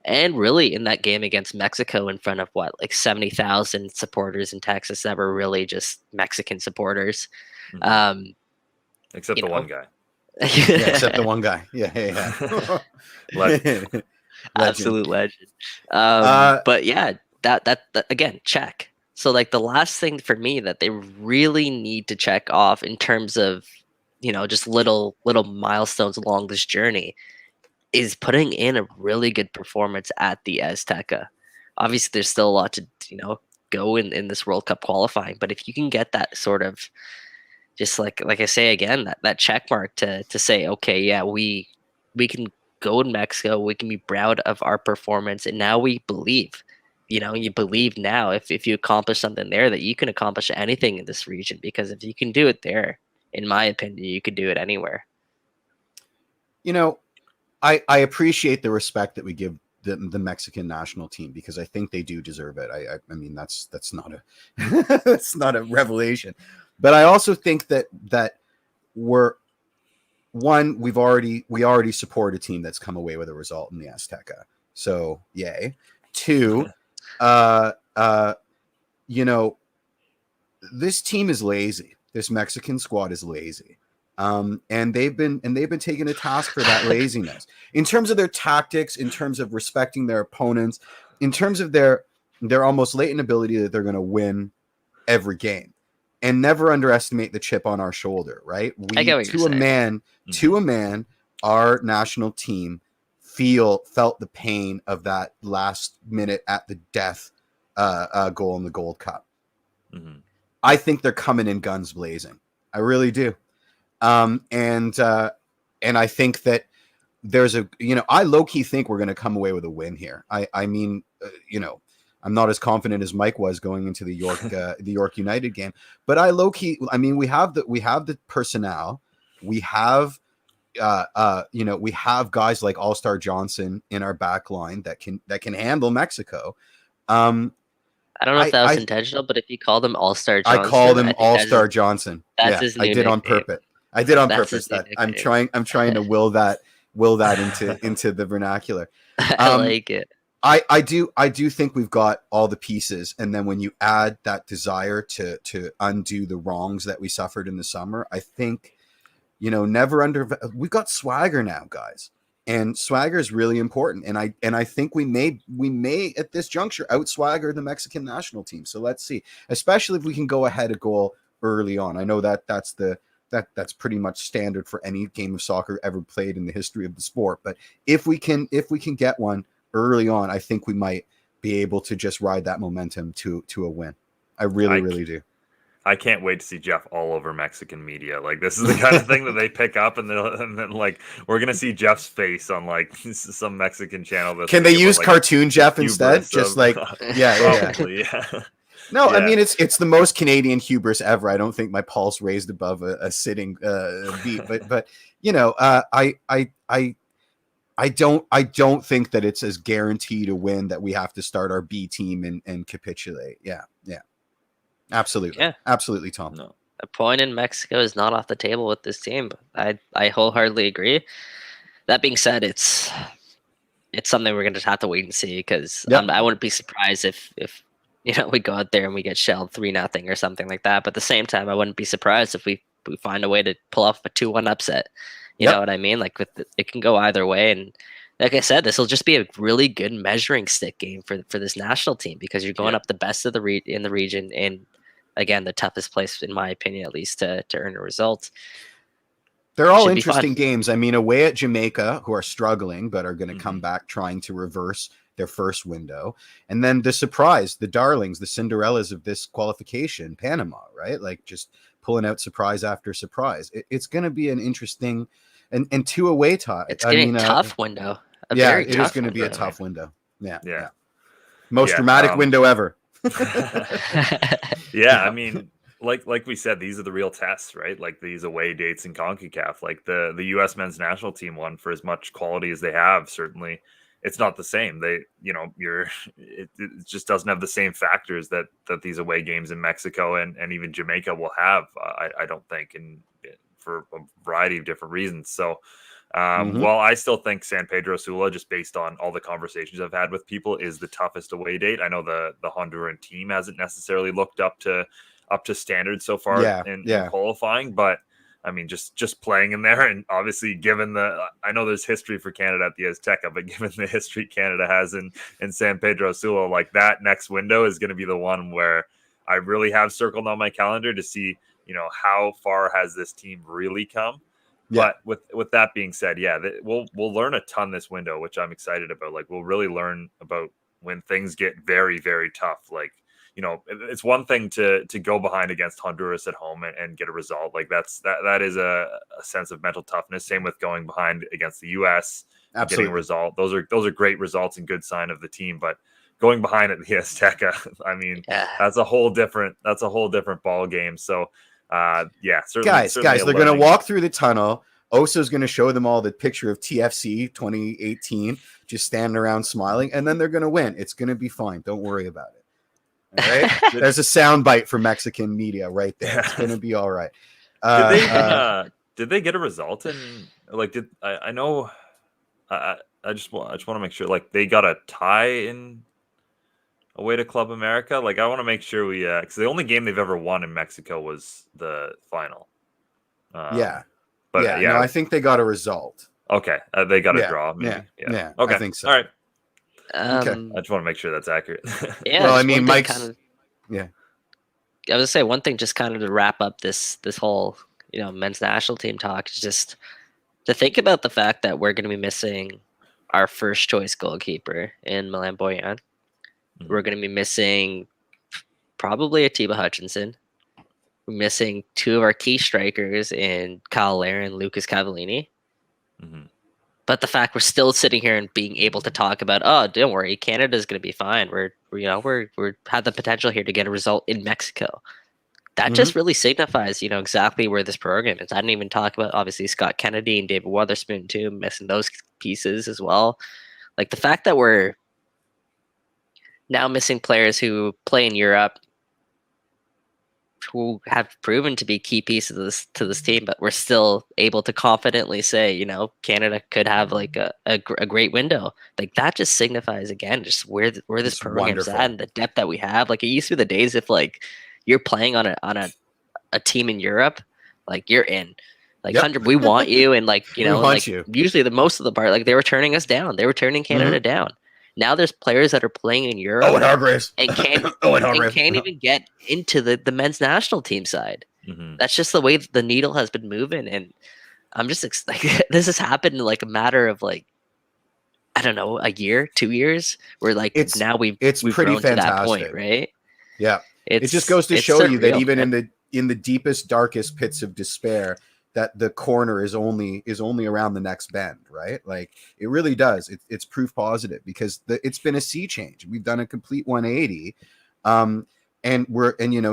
and really in that game against Mexico in front of 70,000 supporters in Texas that were really just Mexican supporters, except the one guy. Except the one guy. Yeah. Legend. Absolute legend. But yeah, that again, check. So the last thing for me that they really need to check off in terms of just little milestones along this journey is putting in a really good performance at the Azteca. Obviously, there's still a lot to go in this World Cup qualifying, but if you can get that sort of just like I say again, that check mark to say, okay, yeah, we can go in Mexico, we can be proud of our performance, and now we believe. You believe now if you accomplish something there that you can accomplish anything in this region, because if you can do it there, in my opinion, you could do it anywhere. I appreciate the respect that we give the Mexican national team, because I think they do deserve it. I mean, that's not a that's not a revelation, but I also think that we already support a team that's come away with a result in the Azteca, so yay. Two, this team is lazy. This Mexican squad is lazy. And they've been taking a task for that laziness in terms of their tactics, in terms of respecting their opponents, in terms of their almost latent ability that they're going to win every game, and never underestimate the chip on our shoulder. Right? I get what you're saying. To a man, our national team felt the pain of that last minute at the death goal in the Gold Cup. Mm-hmm. I think they're coming in guns blazing. I really do. And I think that there's I low key think we're going to come away with a win here. I mean, I'm not as confident as Mike was going into the York United game, but I low key, I mean, we have the personnel, we have, we have guys like All-Star Johnson in our back line that can handle Mexico. I don't know if that was intentional, but if you called him All-Star Johnson, I called him All-Star Johnson. That's his new I did nickname. on purpose. I did on That's purpose. his new That I'm nickname. trying to will that into the vernacular. I like it. I do think we've got all the pieces, and then when you add that desire to undo the wrongs that we suffered in the summer, I think we've got swagger now, guys. And swagger is really important, and I think we may at this juncture out-swagger the Mexican national team. So let's see, especially if we can go ahead a goal early on. I know that's pretty much standard for any game of soccer ever played in the history of the sport. But if we can get one early on, I think we might be able to just ride that momentum to a win. I really do. I can't wait to see Jeff all over Mexican media. Like, this is the kind of thing that they pick up, and then like we're gonna see Jeff's face on like some Mexican channel. Can they use cartoon Jeff instead? Just like probably, yeah. No, yeah. I mean it's the most Canadian hubris ever. I don't think my pulse raised above a sitting beat, but I don't think that it's as guaranteed a win that we have to start our B team and capitulate. Yeah. Absolutely. Yeah. Absolutely, Tom. No. A point in Mexico is not off the table with this team. I wholeheartedly agree. That being said, it's something we're going to have to wait and see, because I wouldn't be surprised if we go out there and we get shelled 3-0 or something like that. But at the same time, I wouldn't be surprised if we find a way to pull off a 2-1 upset. You know what I mean? Like it can go either way. And like I said, this will just be a really good measuring stick game for this national team, because you're going up the best of in the region, and again, the toughest place, in my opinion, at least, to earn a result. They're all interesting games. I mean, away at Jamaica, who are struggling but are going to come back trying to reverse their first window. And then the surprise, the darlings, the Cinderellas of this qualification, Panama, right? Like just pulling out surprise after surprise. It's going to be an interesting and two away ties. It's getting a tough window. It is going to be a tough window. Yeah. Most dramatic window ever. Yeah, I mean, like we said, these are the real tests, right? Like these away dates in CONCACAF. Like the U.S. men's national team won for as much quality as they have. Certainly, it's not the same. It just doesn't have the same factors that these away games in Mexico and even Jamaica will have. I don't think, and for a variety of different reasons. So. While I still think San Pedro Sula, just based on all the conversations I've had with people, is the toughest away date. I know the Honduran team hasn't necessarily looked up to standards so far in qualifying, but I mean, just playing in there, and obviously given I know there's history for Canada at the Azteca, but given the history Canada has in San Pedro Sula, like that next window is going to be the one where I really have circled on my calendar to see, how far has this team really come. Yeah. But with that being said, we'll learn a ton this window, which I'm excited about. Like, we'll really learn about when things get very, very tough. Like, it's one thing to go behind against Honduras at home and get a result. Like that is a sense of mental toughness. Same with going behind against the U.S. Absolutely. Getting a result. Those are great results and good sign of the team. But going behind at the Azteca, I mean, that's a whole different ball game. So. Certainly, guys, they're going to walk through the tunnel. Oso's going to show them all the picture of TFC 2018, just standing around smiling, and then they're going to win. It's going to be fine. Don't worry about it. All right. There's a soundbite for Mexican media right there. It's going to be all right. Did they get a result in like? Did I know? I just want to make sure like they got a tie in away to Club America. Like I want to make sure we because the only game they've ever won in Mexico was the final. But yeah, no, I think they got a result. Okay, they got a draw. Maybe. Yeah. Okay, I think so. All right. Okay. I just want to make sure that's accurate. Yeah. Well, I mean, Mike's. Kind of, yeah. I was gonna say one thing, just kind of to wrap up this whole men's national team talk, is just to think about the fact that we're going to be missing our first choice goalkeeper in Milan Boyan. Mhm. We're going to be missing probably Atiba Hutchinson. We're missing two of our key strikers in Kyle Lair and Lucas Cavallini. Mm-hmm. But the fact we're still sitting here and being able to talk about, oh, don't worry, Canada's going to be fine. We're have the potential here to get a result in Mexico. That just really signifies, exactly where this program is. I didn't even talk about, obviously, Scott Kennedy and David Wotherspoon, too, missing those pieces as well. Like, the fact that we're now missing players who play in Europe, who have proven to be key pieces to this team, but we're still able to confidently say, Canada could have, like, a great window. Like, that just signifies, again, just where this It's program's wonderful. at and the depth that we have. Like, it used to be the days if, like, you're playing on a team in Europe, like you're in, like 100. We want you, and like We want like you. usually the most of the part, like they were turning us down. They were turning Canada down. Now there's players that are playing in Europe and can't even get into the men's national team side. Mm-hmm. That's just the way the needle has been moving, and I'm just like this has happened in like a matter of like I don't know, a year, 2 years. Where like we've pretty grown fantastic. to that point, right? Yeah. It just goes to show you that even man. in the deepest, darkest pits of despair, that the corner is only around the next bend, right? Like it really does. It's proof positive because it's been a sea change. We've done a complete 180, and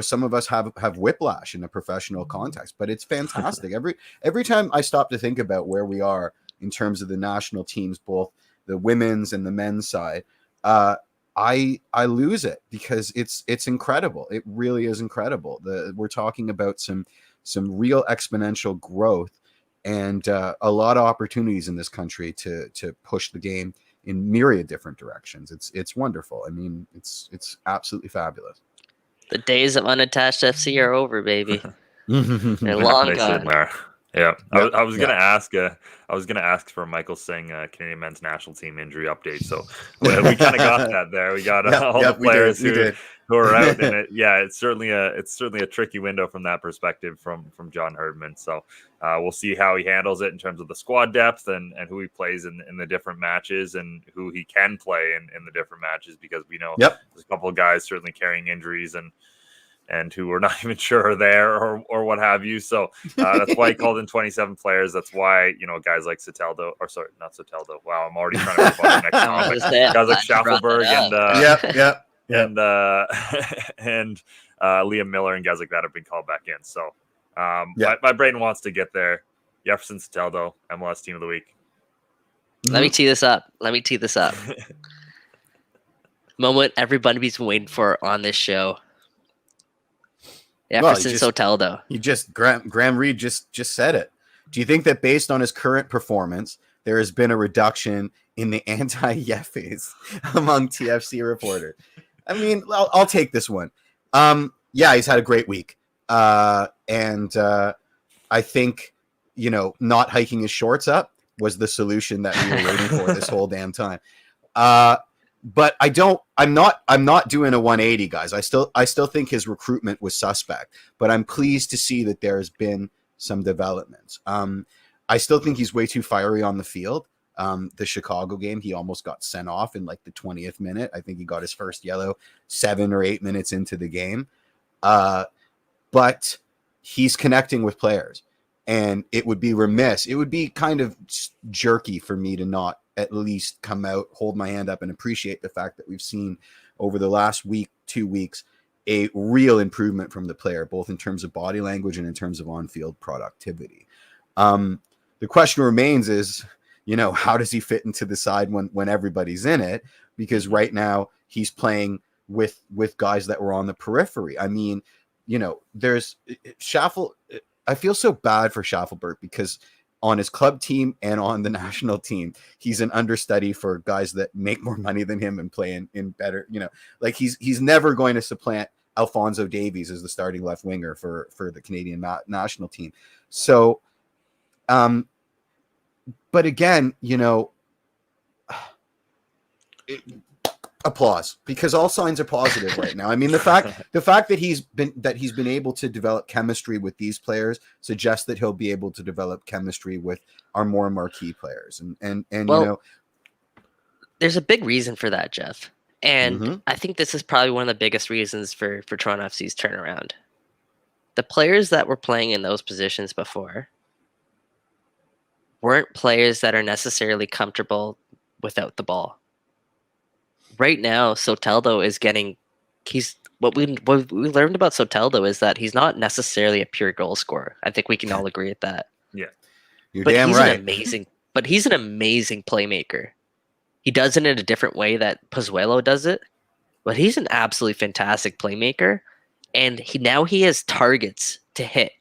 some of us have whiplash in a professional context, but it's fantastic. Every time I stop to think about where we are in terms of the national teams, both the women's and the men's side, I lose it because it's incredible. It really is incredible. We're talking about some real exponential growth and a lot of opportunities in this country to push the game in myriad different directions. It's wonderful. I mean, it's absolutely fabulous. The days of unattached FC are over, baby. They're long gone. Yeah, I was gonna ask. I was gonna ask for Michael Singh, Canadian men's national team injury update. So we kind of got that there. We got all the players who are out, and it's certainly a tricky window from that perspective from John Herdman. So we'll see how he handles it in terms of the squad depth and who he plays in the different matches and who he can play in the different matches, because we know there's a couple of guys certainly carrying injuries and who we're not even sure are there or what have you. So that's why he called in 27 players. That's why, guys like Soteldo, or sorry, not Soteldo. Wow, I'm already trying to move on to the next topic. Guys like Schaffelberg and Liam Miller and guys like that have been called back in. So my brain wants to get there. Jefferson Soteldo, MLS Team of the Week. Let me tee this up. Moment everybody's been waiting for on this show. Jefferson Soteldo. Graham Reed just said it. Do you think that based on his current performance, there has been a reduction in the anti-Yeffes among TFC reporters? I mean, I'll take this one. He's had a great week. And I think, not hiking his shorts up was the solution that we were waiting for this whole damn time. But I'm not doing a 180, guys. I still think his recruitment was suspect, but I'm pleased to see that there's been some developments. I still think he's way too fiery on the field. The Chicago game, he almost got sent off in like the 20th minute. I think he got his first yellow 7 or 8 minutes into the game. But he's connecting with players, and it would be kind of jerky for me to not at least come out, hold my hand up, and appreciate the fact that we've seen over the last week, 2 weeks, a real improvement from the player, both in terms of body language and in terms of on-field productivity. the question remains is, how does he fit into the side when everybody's in it? Because right now he's playing with guys that were on the periphery. I mean, there's Schaffel. I feel so bad for Schaffelberg because on his club team and on the national team, he's an understudy for guys that make more money than him and play in better, like he's never going to supplant Alphonso Davies as the starting left winger for the Canadian national team. So, but again, applause, because all signs are positive right now. I mean, the fact that he's been able to develop chemistry with these players suggests that he'll be able to develop chemistry with our more marquee players. And there's a big reason for that, Jeff. And I think this is probably one of the biggest reasons for Toronto FC's turnaround. The players that were playing in those positions before weren't players that are necessarily comfortable without the ball. Right now, Soteldo is what we learned about Soteldo is that he's not necessarily a pure goal scorer. I think we can all agree with that. Yeah. You're damn right. He's an amazing playmaker. He does it in a different way that Pozuelo does it, but he's an absolutely fantastic playmaker, and he has targets to hit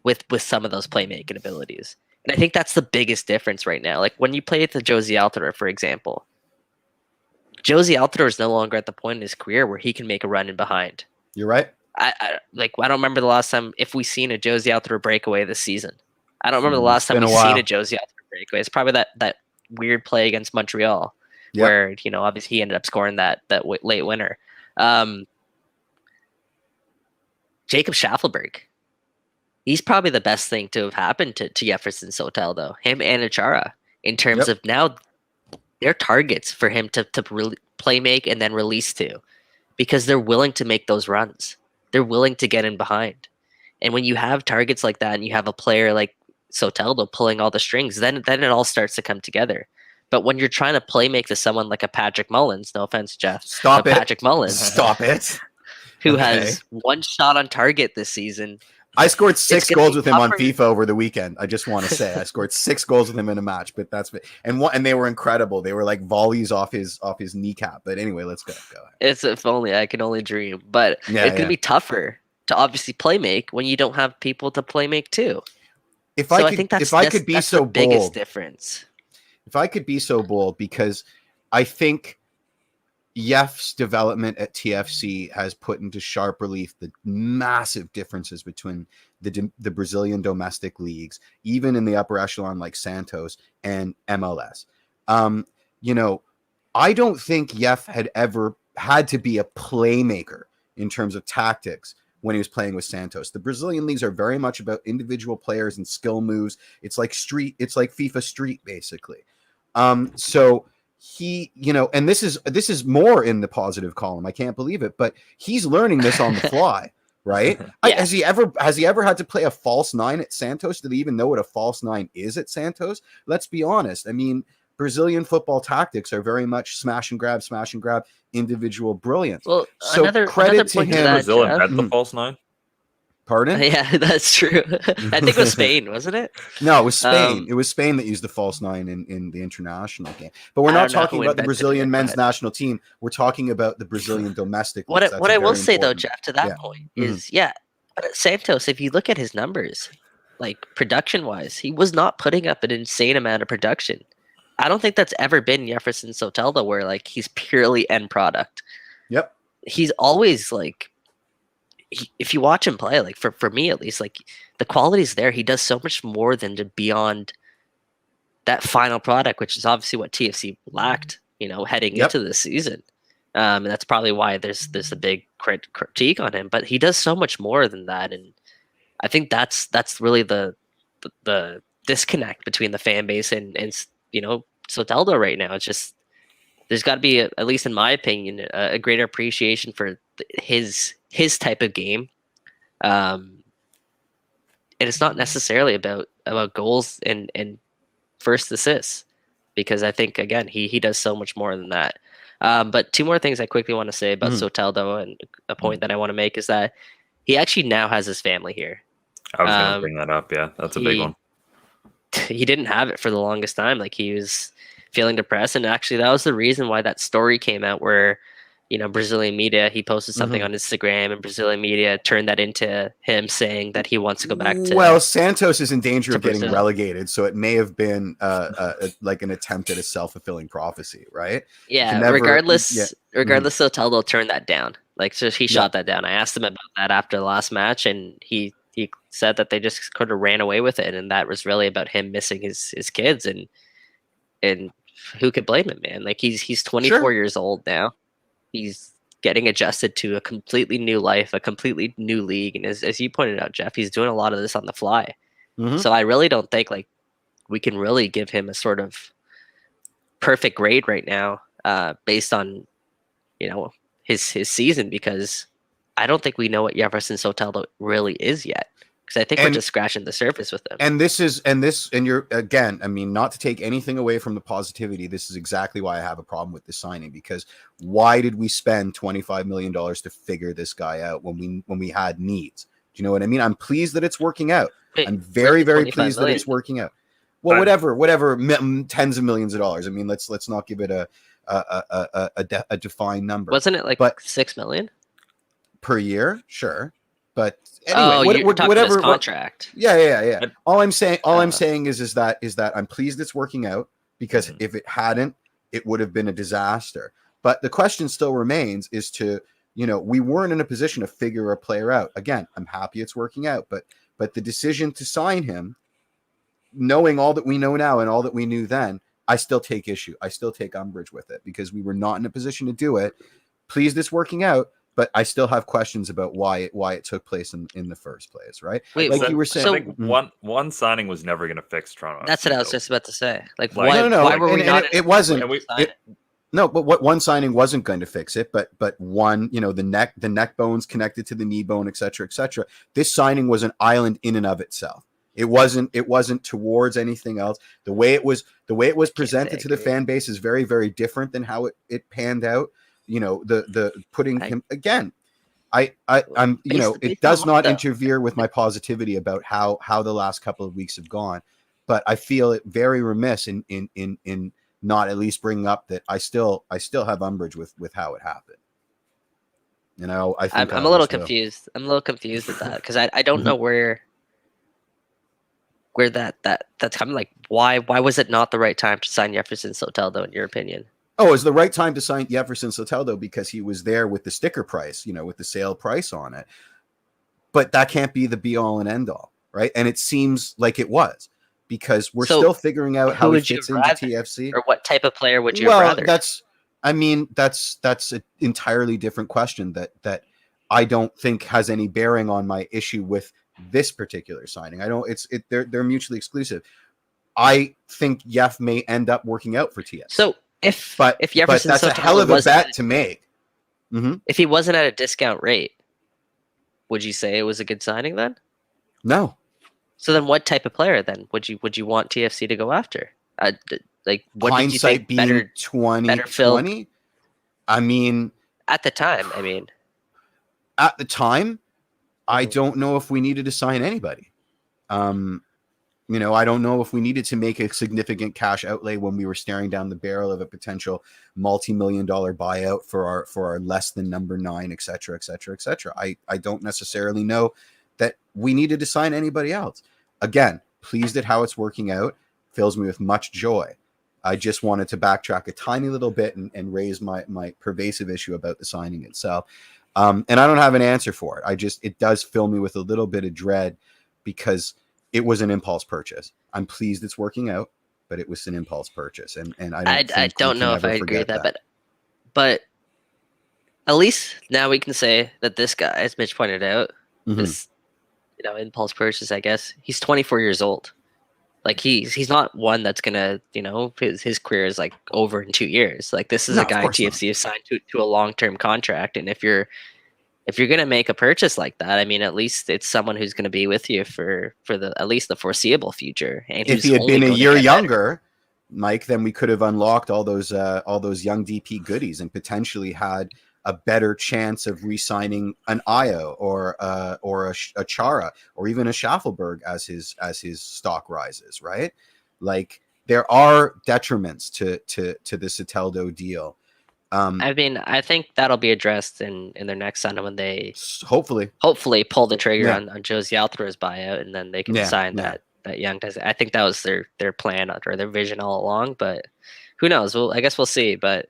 with some of those playmaking abilities. And I think that's the biggest difference right now. Like when you play with the Josie Altidore, for example, Josie Altidore is no longer at the point in his career where he can make a run in behind. You're right. I don't remember the last time if we've seen a Josie Altidore breakaway this season. I don't remember the last time we've seen a Josie Altidore breakaway. It's probably that weird play against Montreal where, obviously he ended up scoring that late winner. Jacob Schaffelberg, he's probably the best thing to have happened to Jefferson Soteldo, him and Achara, in terms of now they're targets for him to really play make and then release to, because they're willing to make those runs. They're willing to get in behind. And when you have targets like that and you have a player like Soteldo pulling all the strings, then it all starts to come together. But when you're trying to play make to someone like a Patrick Mullins, no offense, Jeff. Patrick Mullins. Stop it. Who has one shot on target this season. I scored 6 goals with him on FIFA over the weekend. I just want to say I scored 6 goals with him in a match, but and they were incredible. They were like volleys off his kneecap. But anyway, let's go. Go ahead. It's if only I can only dream. But it's gonna be tougher to obviously play make when you don't have people to play make too. I think that's the biggest difference. If I could be so bold, because I think Yef's development at TFC has put into sharp relief the massive differences between the Brazilian domestic leagues, even in the upper echelon like Santos and MLS. I don't think Yef had ever had to be a playmaker in terms of tactics when he was playing with Santos. The Brazilian leagues are very much about individual players and skill moves. It's like FIFA Street, basically. So he, and this is more in the positive column. I can't believe it, but he's learning this on the fly, right? Has he ever had to play a false 9 at Santos? Did he even know what a false 9 is at Santos? Let's be honest. I mean, Brazilian football tactics are very much smash and grab, individual brilliance. Well, so credit to him. Brazil invented the false 9. Pardon? Yeah, that's true. I think it was Spain, wasn't it? No, it was Spain. It was Spain that used the false 9 in the international game. But we're not talking about the Brazilian men's national team. We're talking about the Brazilian domestic. What I will say though, Jeff, to that point is, but at Santos, if you look at his numbers, like production-wise, he was not putting up an insane amount of production. I don't think that's ever been Jefferson Soteldo where like he's purely end product. Yep. He's always like, if you watch him play, like for me at least, like the quality's there. He does so much more than to beyond that final product, which is obviously what TFC lacked, heading into the season. And that's probably why there's a big critique on him. But he does so much more than that, and I think that's really the disconnect between the fan base and Soteldo right now. It's just there's got to be, at least in my opinion, a greater appreciation for his type of game, and it's not necessarily about goals and first assists, because I think again he does so much more than that. But 2 more things I quickly want to say about Soteldo, and a point that I want to make is that he actually now has his family here. I was going to bring that up. Yeah, that's a big one. he didn't have it for the longest time. Like he was feeling depressed, and actually that was the reason why that story came out where, Brazilian media, he posted something on Instagram, and Brazilian media turned that into him saying that he wants to go back to. Well, Santos is in danger of getting Brazil. relegated, so it may have been like an attempt at a self-fulfilling prophecy, right? Yeah, regardless, Soteldo turned that down. Like, so he shot that down. I asked him about that after the last match, and he said that they just kind of ran away with it, and that was really about him missing his kids, and who could blame him, man? Like he's 24 years old now. He's getting adjusted to a completely new life, a completely new league, and as you pointed out, Jeff, he's doing a lot of this on the fly. So I really don't think like we can really give him a sort of perfect grade right now, based on his season, because I don't think we know what Jefferson Soteldo really is yet. Because I think we're just scratching the surface with them. And you're, again, I mean, not to take anything away from the positivity, this is exactly why I have a problem with this signing, because why did we spend $25 million to figure this guy out when we had needs? Do you know what I mean? I'm pleased that it's working out. I'm very, very pleased that it's working out. Well, whatever, tens of millions of dollars. I mean, let's not give it a defined number. Wasn't it like $6 million per year? Sure. But anyway, whatever contract. Yeah. All I'm saying is that I'm pleased it's working out, because if it hadn't, it would have been a disaster. But the question still remains is we weren't in a position to figure a player out. Again, I'm happy it's working out, but the decision to sign him, knowing all that we know now and all that we knew then, I still take issue. I still take umbrage with it, because we were not in a position to do it. Pleased it's working out, but I still have questions about why it took place in the first place, right? Wait, like you were saying, I think one signing was never going to fix Toronto. That's what I was just about to say. Like, why were we not? It wasn't. No, but what one signing wasn't going to fix it, but one, the neck bones connected to the knee bone, et cetera, et cetera. This signing was an island in and of itself. It wasn't towards anything else. The way it was presented to the fan base is very, very different than how it panned out. The putting him again. I'm it does not interfere with my positivity about how the last couple of weeks have gone, but I feel it very remiss in not at least bringing up that I still have umbrage with how it happened. I think I'm a little confused. I'm a little confused with that, because I don't know where that's coming. Like, why was it not the right time to sign Jefferson Soteldo, in your opinion? Oh, it's the right time to sign Jefferson Soteldo because he was there with the sticker price, with the sale price on it. But that can't be the be all and end all, right? And it seems like it was, because we're still figuring out how he fits into TFC. Or what type of player would you rather? That's an entirely different question that I don't think has any bearing on my issue with this particular signing. They're mutually exclusive. I think Jeff may end up working out for TFC. So if Jefferson, but that's a hell of a bet to make. If he wasn't at a discount rate, would you say it was a good signing then? No. So then, what type of player then would you want TFC to go after? Like, what hindsight did you think being 2020? I mean, at the time, I don't know if we needed to sign anybody. I don't know if we needed to make a significant cash outlay when we were staring down the barrel of a potential multi-million-dollar buyout for our less than number 9, et cetera, et cetera, et cetera. I don't necessarily know that we needed to sign anybody else. Again, pleased at how it's working out. Fills me with much joy. I just wanted to backtrack a tiny little bit and raise my pervasive issue about the signing itself. And I don't have an answer for it. It does fill me with a little bit of dread, because it was an impulse purchase. I'm pleased it's working out, but it was an impulse purchase, and I don't know if I agree with that. But at least now we can say that this guy, as Mitch pointed out, is impulse purchase. I guess he's 24 years old. Like he's not one that's gonna his career is like over in 2 years. Like, this is a guy TFC has signed to a long-term contract, and if you're gonna make a purchase like that, at least it's someone who's gonna be with you for at least the foreseeable future. And if he had been a year younger, Mike, then we could have unlocked all those young DP goodies and potentially had a better chance of re-signing an Io or a Chara or even a Schaffelberg as his stock rises, right? Like there are detriments to the Soteldo deal. I mean, I think that'll be addressed in their next sign when they Hopefully pull the trigger Yeah. on Josie Altuve's buyout, and then they can Yeah, sign yeah. that young guy. I think that was their plan or their vision all along. But who knows? Well, I guess we'll see. But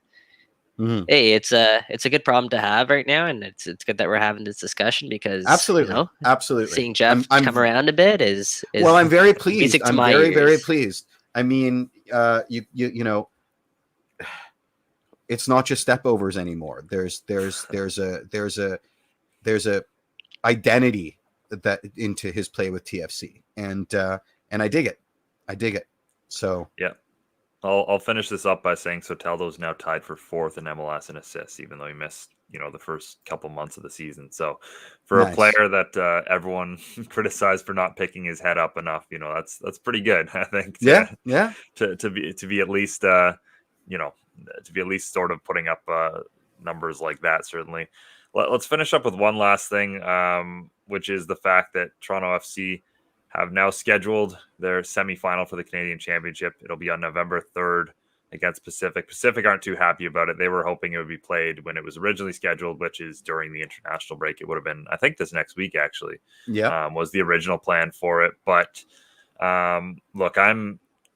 Mhm. hey, it's a good problem to have right now, and it's good that we're having this discussion because Absolutely. Absolutely. seeing Jeff I'm come around a bit is well, I'm very pleased. music to I'm my very, very ears. pleased. I mean, you know, it's not just stepovers anymore. There's a identity that into his play with TFC, and I dig it. I dig it. So Yeah. I'll finish this up by saying Soteldo's now tied for 4th in MLS in assists, even though he missed, the first couple months of the season. So for a Nice. player that everyone criticized for not picking his head up enough, that's pretty good, I think. Yeah. To be at least to be at least sort of putting up numbers like that, certainly. Let's finish up with one last thing, which is the fact that Toronto FC have now scheduled their semifinal for the Canadian Championship. It'll be on November 3rd against Pacific. Pacific aren't too happy about it. They were hoping it would be played when it was originally scheduled, which is during the international break. It would have been, I think, this next week, actually, was the original plan for it. But look,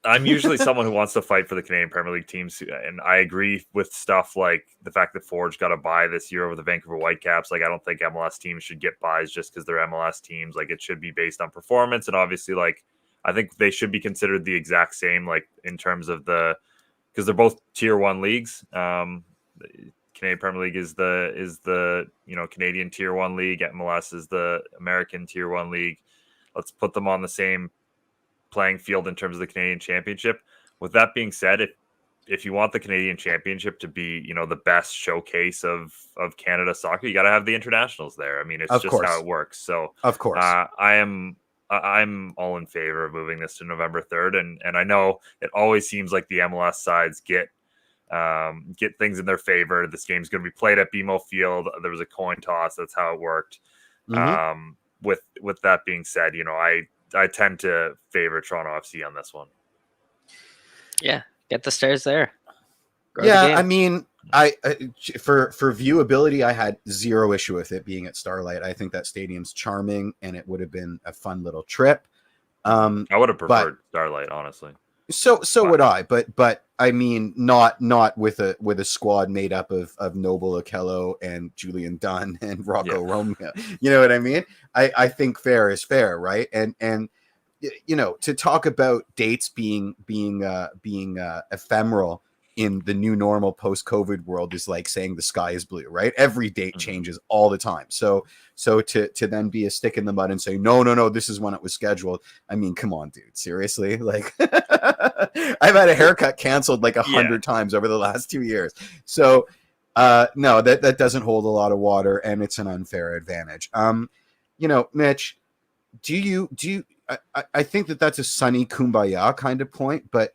I'm usually someone who wants to fight for the Canadian Premier League teams, and I agree with stuff like the fact that Forge got a bye this year over the Vancouver Whitecaps. Like, I don't think MLS teams should get buys just because they're MLS teams. Like, it should be based on performance, and obviously, like, I think they should be considered the exact same, like, in terms of because they're both tier 1 leagues. Canadian Premier League is the Canadian tier 1 league. MLS is the American tier 1 league. Let's put them on the same playing field in terms of the Canadian Championship. With that being said, if you want the Canadian Championship to be, the best showcase of Canada soccer, you got to have the internationals there. I mean, it's Of just course. how it works. So, Of course. I'm all in favor of moving this to November 3rd, and I know it always seems like the MLS sides get things in their favor. This game's going to be played at BMO Field. There was a coin toss. That's how it worked. Mhm. With that being said, I tend to favor Toronto FC on this one. Yeah, get the stairs there. Grow the Yeah, game. I mean, I for viewability, I had zero issue with it being at Starlight. I think that stadium's charming, and it would have been a fun little trip. I would have preferred Starlight, honestly. So would I, but I mean, not with a squad made up of Noble Okello and Julian Dunn and Rocco Romeo. You know what I mean? I think fair is fair, right? And to talk about dates being ephemeral in the new normal post-COVID world is like saying the sky is blue, right? Every date changes all the time. So to then be a stick in the mud and say, no, this is when it was scheduled. I mean, come on, dude, seriously? Like I've had a haircut canceled like 100 times over the last 2 years. So no, that doesn't hold a lot of water, and it's an unfair advantage. Mitch, do you I think that's a sunny kumbaya kind of point, but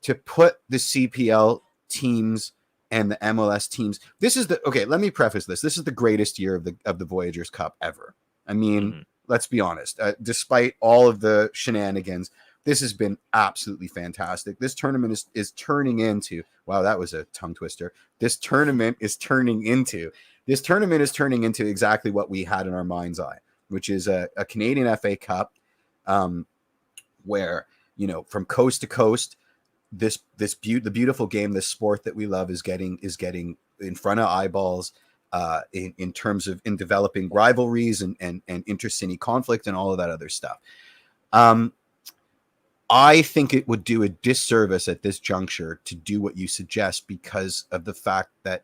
to put the CPL teams and the MLS teams, let me preface this. This is the greatest year of the Voyageurs Cup ever. I mean, let's be honest. Despite all of the shenanigans, this has been absolutely fantastic. This tournament is turning into, wow, that was a tongue twister. This tournament is turning into exactly what we had in our mind's eye, which is a Canadian FA Cup, where, from coast to coast, the beautiful game, this sport that we love is getting in front of eyeballs, in terms of in developing rivalries and intercity conflict and all of that other stuff. I think it would do a disservice at this juncture to do what you suggest, because of the fact that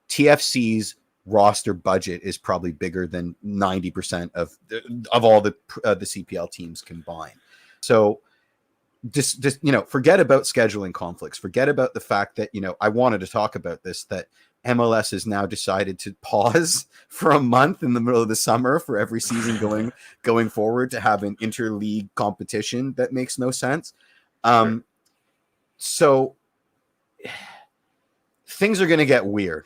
TFC's roster budget is probably bigger than 90% of all the CPL teams combined. So just forget about scheduling conflicts. Forget about the fact that, I wanted to talk about this, that MLS has now decided to pause for a month in the middle of the summer for every season going forward to have an interleague competition that makes no sense. So things are going to get weird.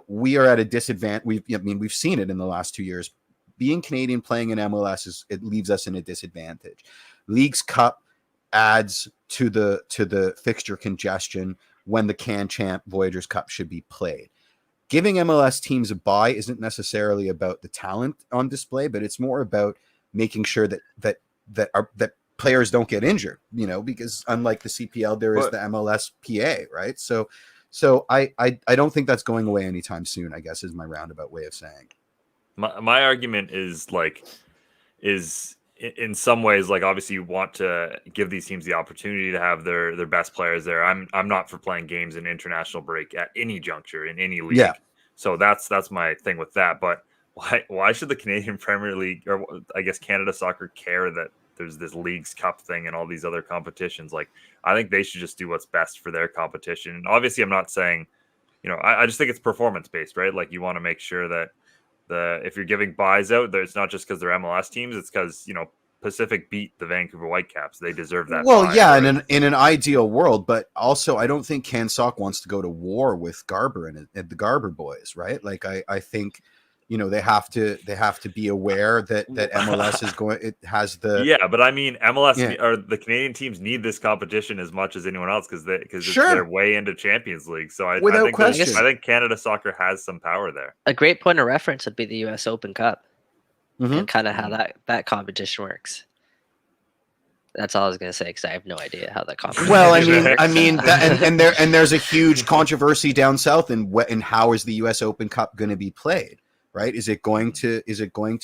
we are at a disadvantage. We've seen it in the last 2 years. Being Canadian playing in MLS it leaves us in a disadvantage. Leagues Cup adds to the fixture congestion when the Can Champ Voyageurs Cup should be played. Giving MLS teams a bye isn't necessarily about the talent on display, but it's more about making sure that players don't get injured, because unlike the CPL, there is the MLSPA, right? So I don't think that's going away anytime soon, I guess, is my roundabout way of saying. My argument is in some ways, like, obviously you want to give these teams the opportunity to have their best players there. I'm not for playing games in international break at any juncture in any league. Yeah. So that's my thing with that. But why should the Canadian Premier League, or I guess Canada Soccer, care that there's this Leagues Cup thing and all these other competitions? Like, I think they should just do what's best for their competition. And obviously I'm not saying, I just think it's performance based, right? Like, you want to make sure that if you're giving buys out, it's not just because they're MLS teams, it's because Pacific beat the Vancouver Whitecaps. They deserve that. Well, buy, yeah, right? in an ideal world, but also I don't think CanSoc wants to go to war with Garber and the Garber boys, right? Like, I think they have to be aware that MLS is going. It has the but I mean, MLS or the Canadian teams need this competition as much as anyone else because they're way into Champions League. So I think Canada Soccer has some power there. A great point of reference would be the U.S. Open Cup, and kind of how that competition works. That's all I was going to say because I have no idea how that competition. Well, and there's a huge controversy down south in how is the U.S. Open Cup going to be played. Right? Is it going to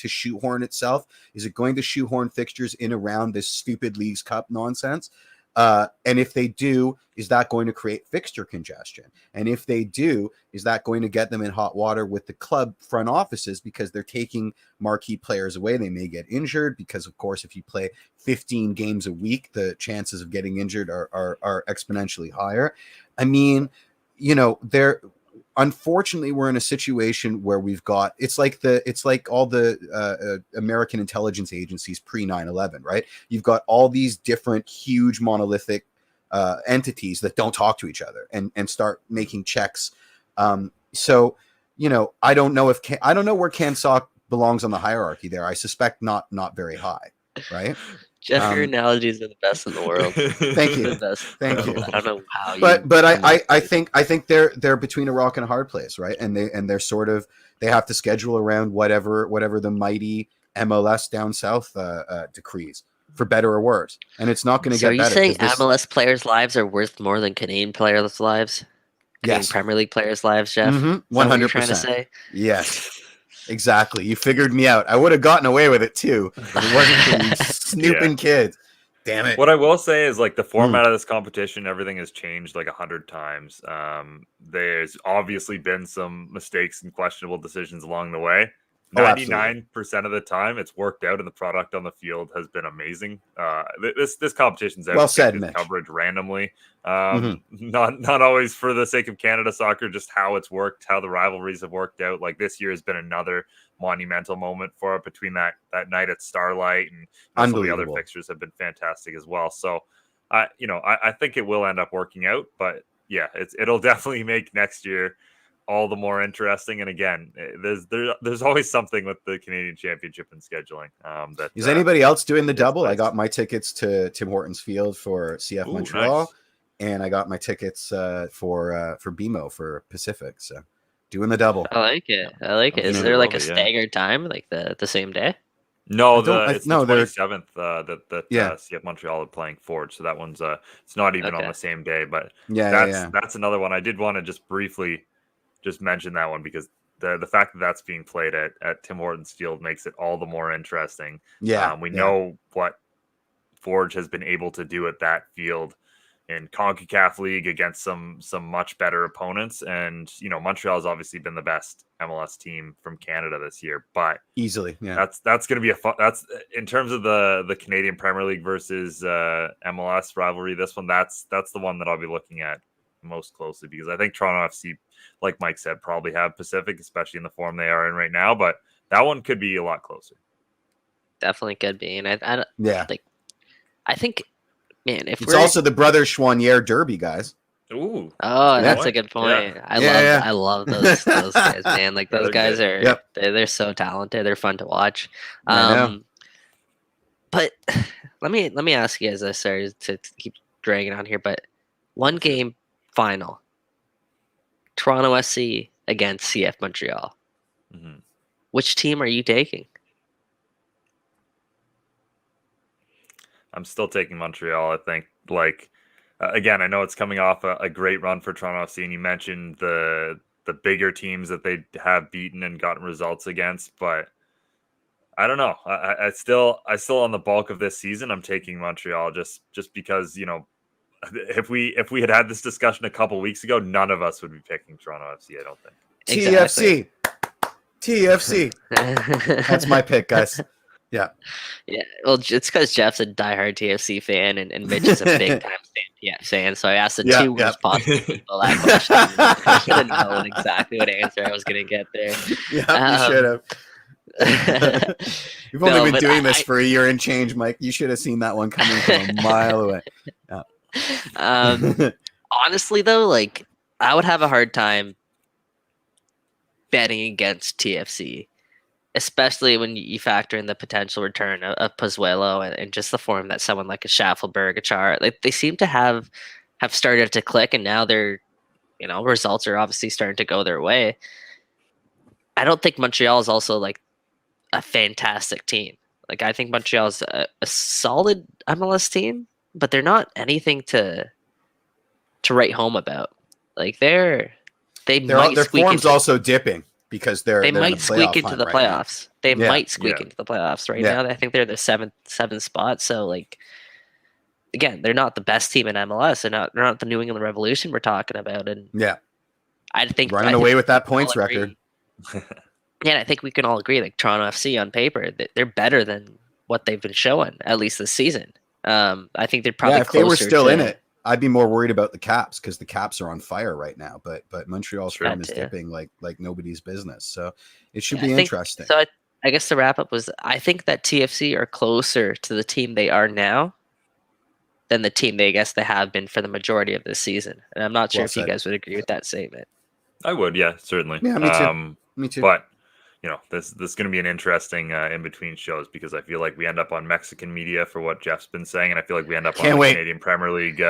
shoehorn itself? Is it going to shoehorn fixtures in around this stupid Leagues Cup nonsense? And if they do, is that going to create fixture congestion? And if they do, is that going to get them in hot water with the club front offices because they're taking marquee players away? They may get injured because, of course, if you play 15 games a week, the chances of getting injured are exponentially higher. I mean, unfortunately, we're in a situation where we've got it's like all the American intelligence agencies pre 9/11, right? You've got all these different huge monolithic entities that don't talk to each other and start making checks. So I don't know where CanSoc belongs on the hierarchy there. I suspect not very high, right? Jeff, your analogies are the best in the world. Thank you. Thank you. I don't know how you. But I think they're between a rock and a hard place, right? And they're sort of they have to schedule around whatever the mighty MLS down south decrees, for better or worse. And it's not going to get better. So are you saying MLS players' lives are worth more than Canadian players' lives? Canadian Premier League players' lives, Jeff? 100%. Trying to say? Yes. Exactly. You figured me out. I would have gotten away with it too. If it wasn't for these snooping kids. Damn it. What I will say is, like, the format of this competition, everything has changed like 100 times. There's obviously been some mistakes and questionable decisions along the way. 99% of the time, it's worked out, and the product on the field has been amazing. This competition's out. Well said, Mitch. Coverage randomly, not always for the sake of Canada Soccer, just how it's worked, how the rivalries have worked out. Like, this year has been another monumental moment for it between that night at Starlight, and some of the other fixtures have been fantastic as well. So, I think it will end up working out, but yeah, it'll definitely make next year all the more interesting. And again, there's always something with the Canadian Championship and scheduling. Is anybody else doing the double? I got my tickets to Tim Hortons Field for CF Montreal, nice. And I got my tickets for BMO for Pacific. So doing the double. I like it. Is there like a staggered time, like the same day? No, it's the 27th that CF Montreal are playing Forge. So that one's it's not even on the same day, but that's another one. I did want to just briefly just mention that one because the fact that that's being played at Tim Hortons Field makes it all the more interesting. We know what Forge has been able to do at that field in CONCACAF League against some much better opponents. And, Montreal has obviously been the best MLS team from Canada this year, but easily, that's going to be that's in terms of the Canadian Premier League versus MLS rivalry. This one, that's the one that I'll be looking at most closely because I think Toronto FC, like Mike said, probably have Pacific, especially in the form they are in right now, but that one could be a lot closer. Definitely could be. And I think, man, if it's also the Brother Chouanier Derby, guys. Ooh. Oh, that's a point. good point. Yeah. I love those guys, man. Like those They're guys good. are they're so talented. They're fun to watch. I know. But let me ask you as I started to keep dragging on here, but one game final. Toronto SC against CF Montreal. Mm-hmm. Which team are you taking? I'm still taking Montreal. I think, again, I know it's coming off a great run for Toronto FC, and you mentioned the bigger teams that they have beaten and gotten results against, but I don't know. I still on the bulk of this season, I'm taking Montreal just because, if we had this discussion a couple weeks ago, none of us would be picking Toronto FC. I don't think. TFC. TFC. That's my pick, guys. Yeah. Yeah, well, it's because Jeff's a diehard TFC fan and Mitch is a big time fan. So I asked the two worst possible people that question. I should have known exactly what answer I was going to get there. Yeah, you should have. We've only been doing this for a year and change, Mike. You should have seen that one coming from a mile away. Yeah. Honestly, though, like I would have a hard time betting against TFC. Especially when you factor in the potential return of Pozuelo and just the form that someone like a Schaffelberg, a Char, like they seem to have started to click, and now their results are obviously starting to go their way. I don't think Montreal is also like a fantastic team. Like I think Montreal is a solid MLS team, but they're not anything to write home about. Like their form's also dipping. Because they might squeak into the playoffs. They might squeak into the playoffs right now. I think they're the seventh spot. So like, again, they're not the best team in MLS. They're not the New England Revolution we're talking about. And I think running away with that points record. Yeah, I think we can all agree. Like Toronto FC on paper, they're better than what they've been showing at least this season. I think they're probably if they were still in it. I'd be more worried about the Caps because the Caps are on fire right now, but Montreal's form is dipping like nobody's business. So it should be interesting. So I guess the wrap up was I think that TFC are closer to the team they are now than the team they have been for the majority of this season. And I'm not sure if you guys would agree with that statement. I would, yeah, certainly. Yeah, me too. Me too. But this is going to be an interesting in between shows because I feel like we end up on Mexican media for what Jeff's been saying, and I feel like we end up on the Canadian Premier League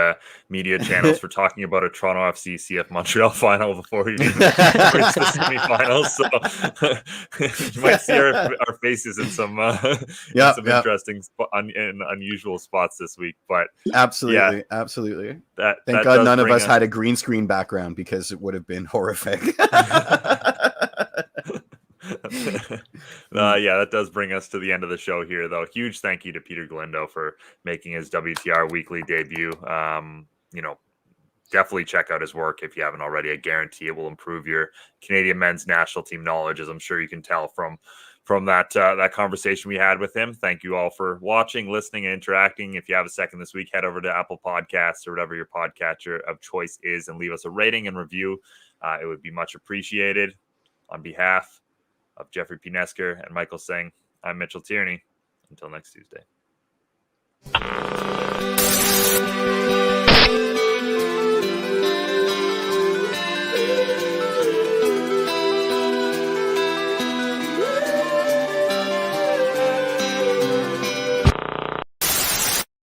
media channels for talking about a Toronto FC CF Montreal final before we even reach the semifinals. So you might see our faces in some interesting and unusual spots this week. But absolutely. Thank God none of us had a green screen background because it would have been horrific. That does bring us to the end of the show here, though. Huge thank you to Peter Galindo for making his WTR weekly debut. Definitely check out his work if you haven't already. I guarantee it will improve your Canadian men's national team knowledge, as I'm sure you can tell from that conversation we had with him. Thank you all for watching, listening, and interacting. If you have a second this week, head over to Apple Podcasts or whatever your podcatcher of choice is and leave us a rating and review. It would be much appreciated. On behalf of Jeffrey Pinesker and Michael Singh, I'm Mitchell Tierney. Until next Tuesday.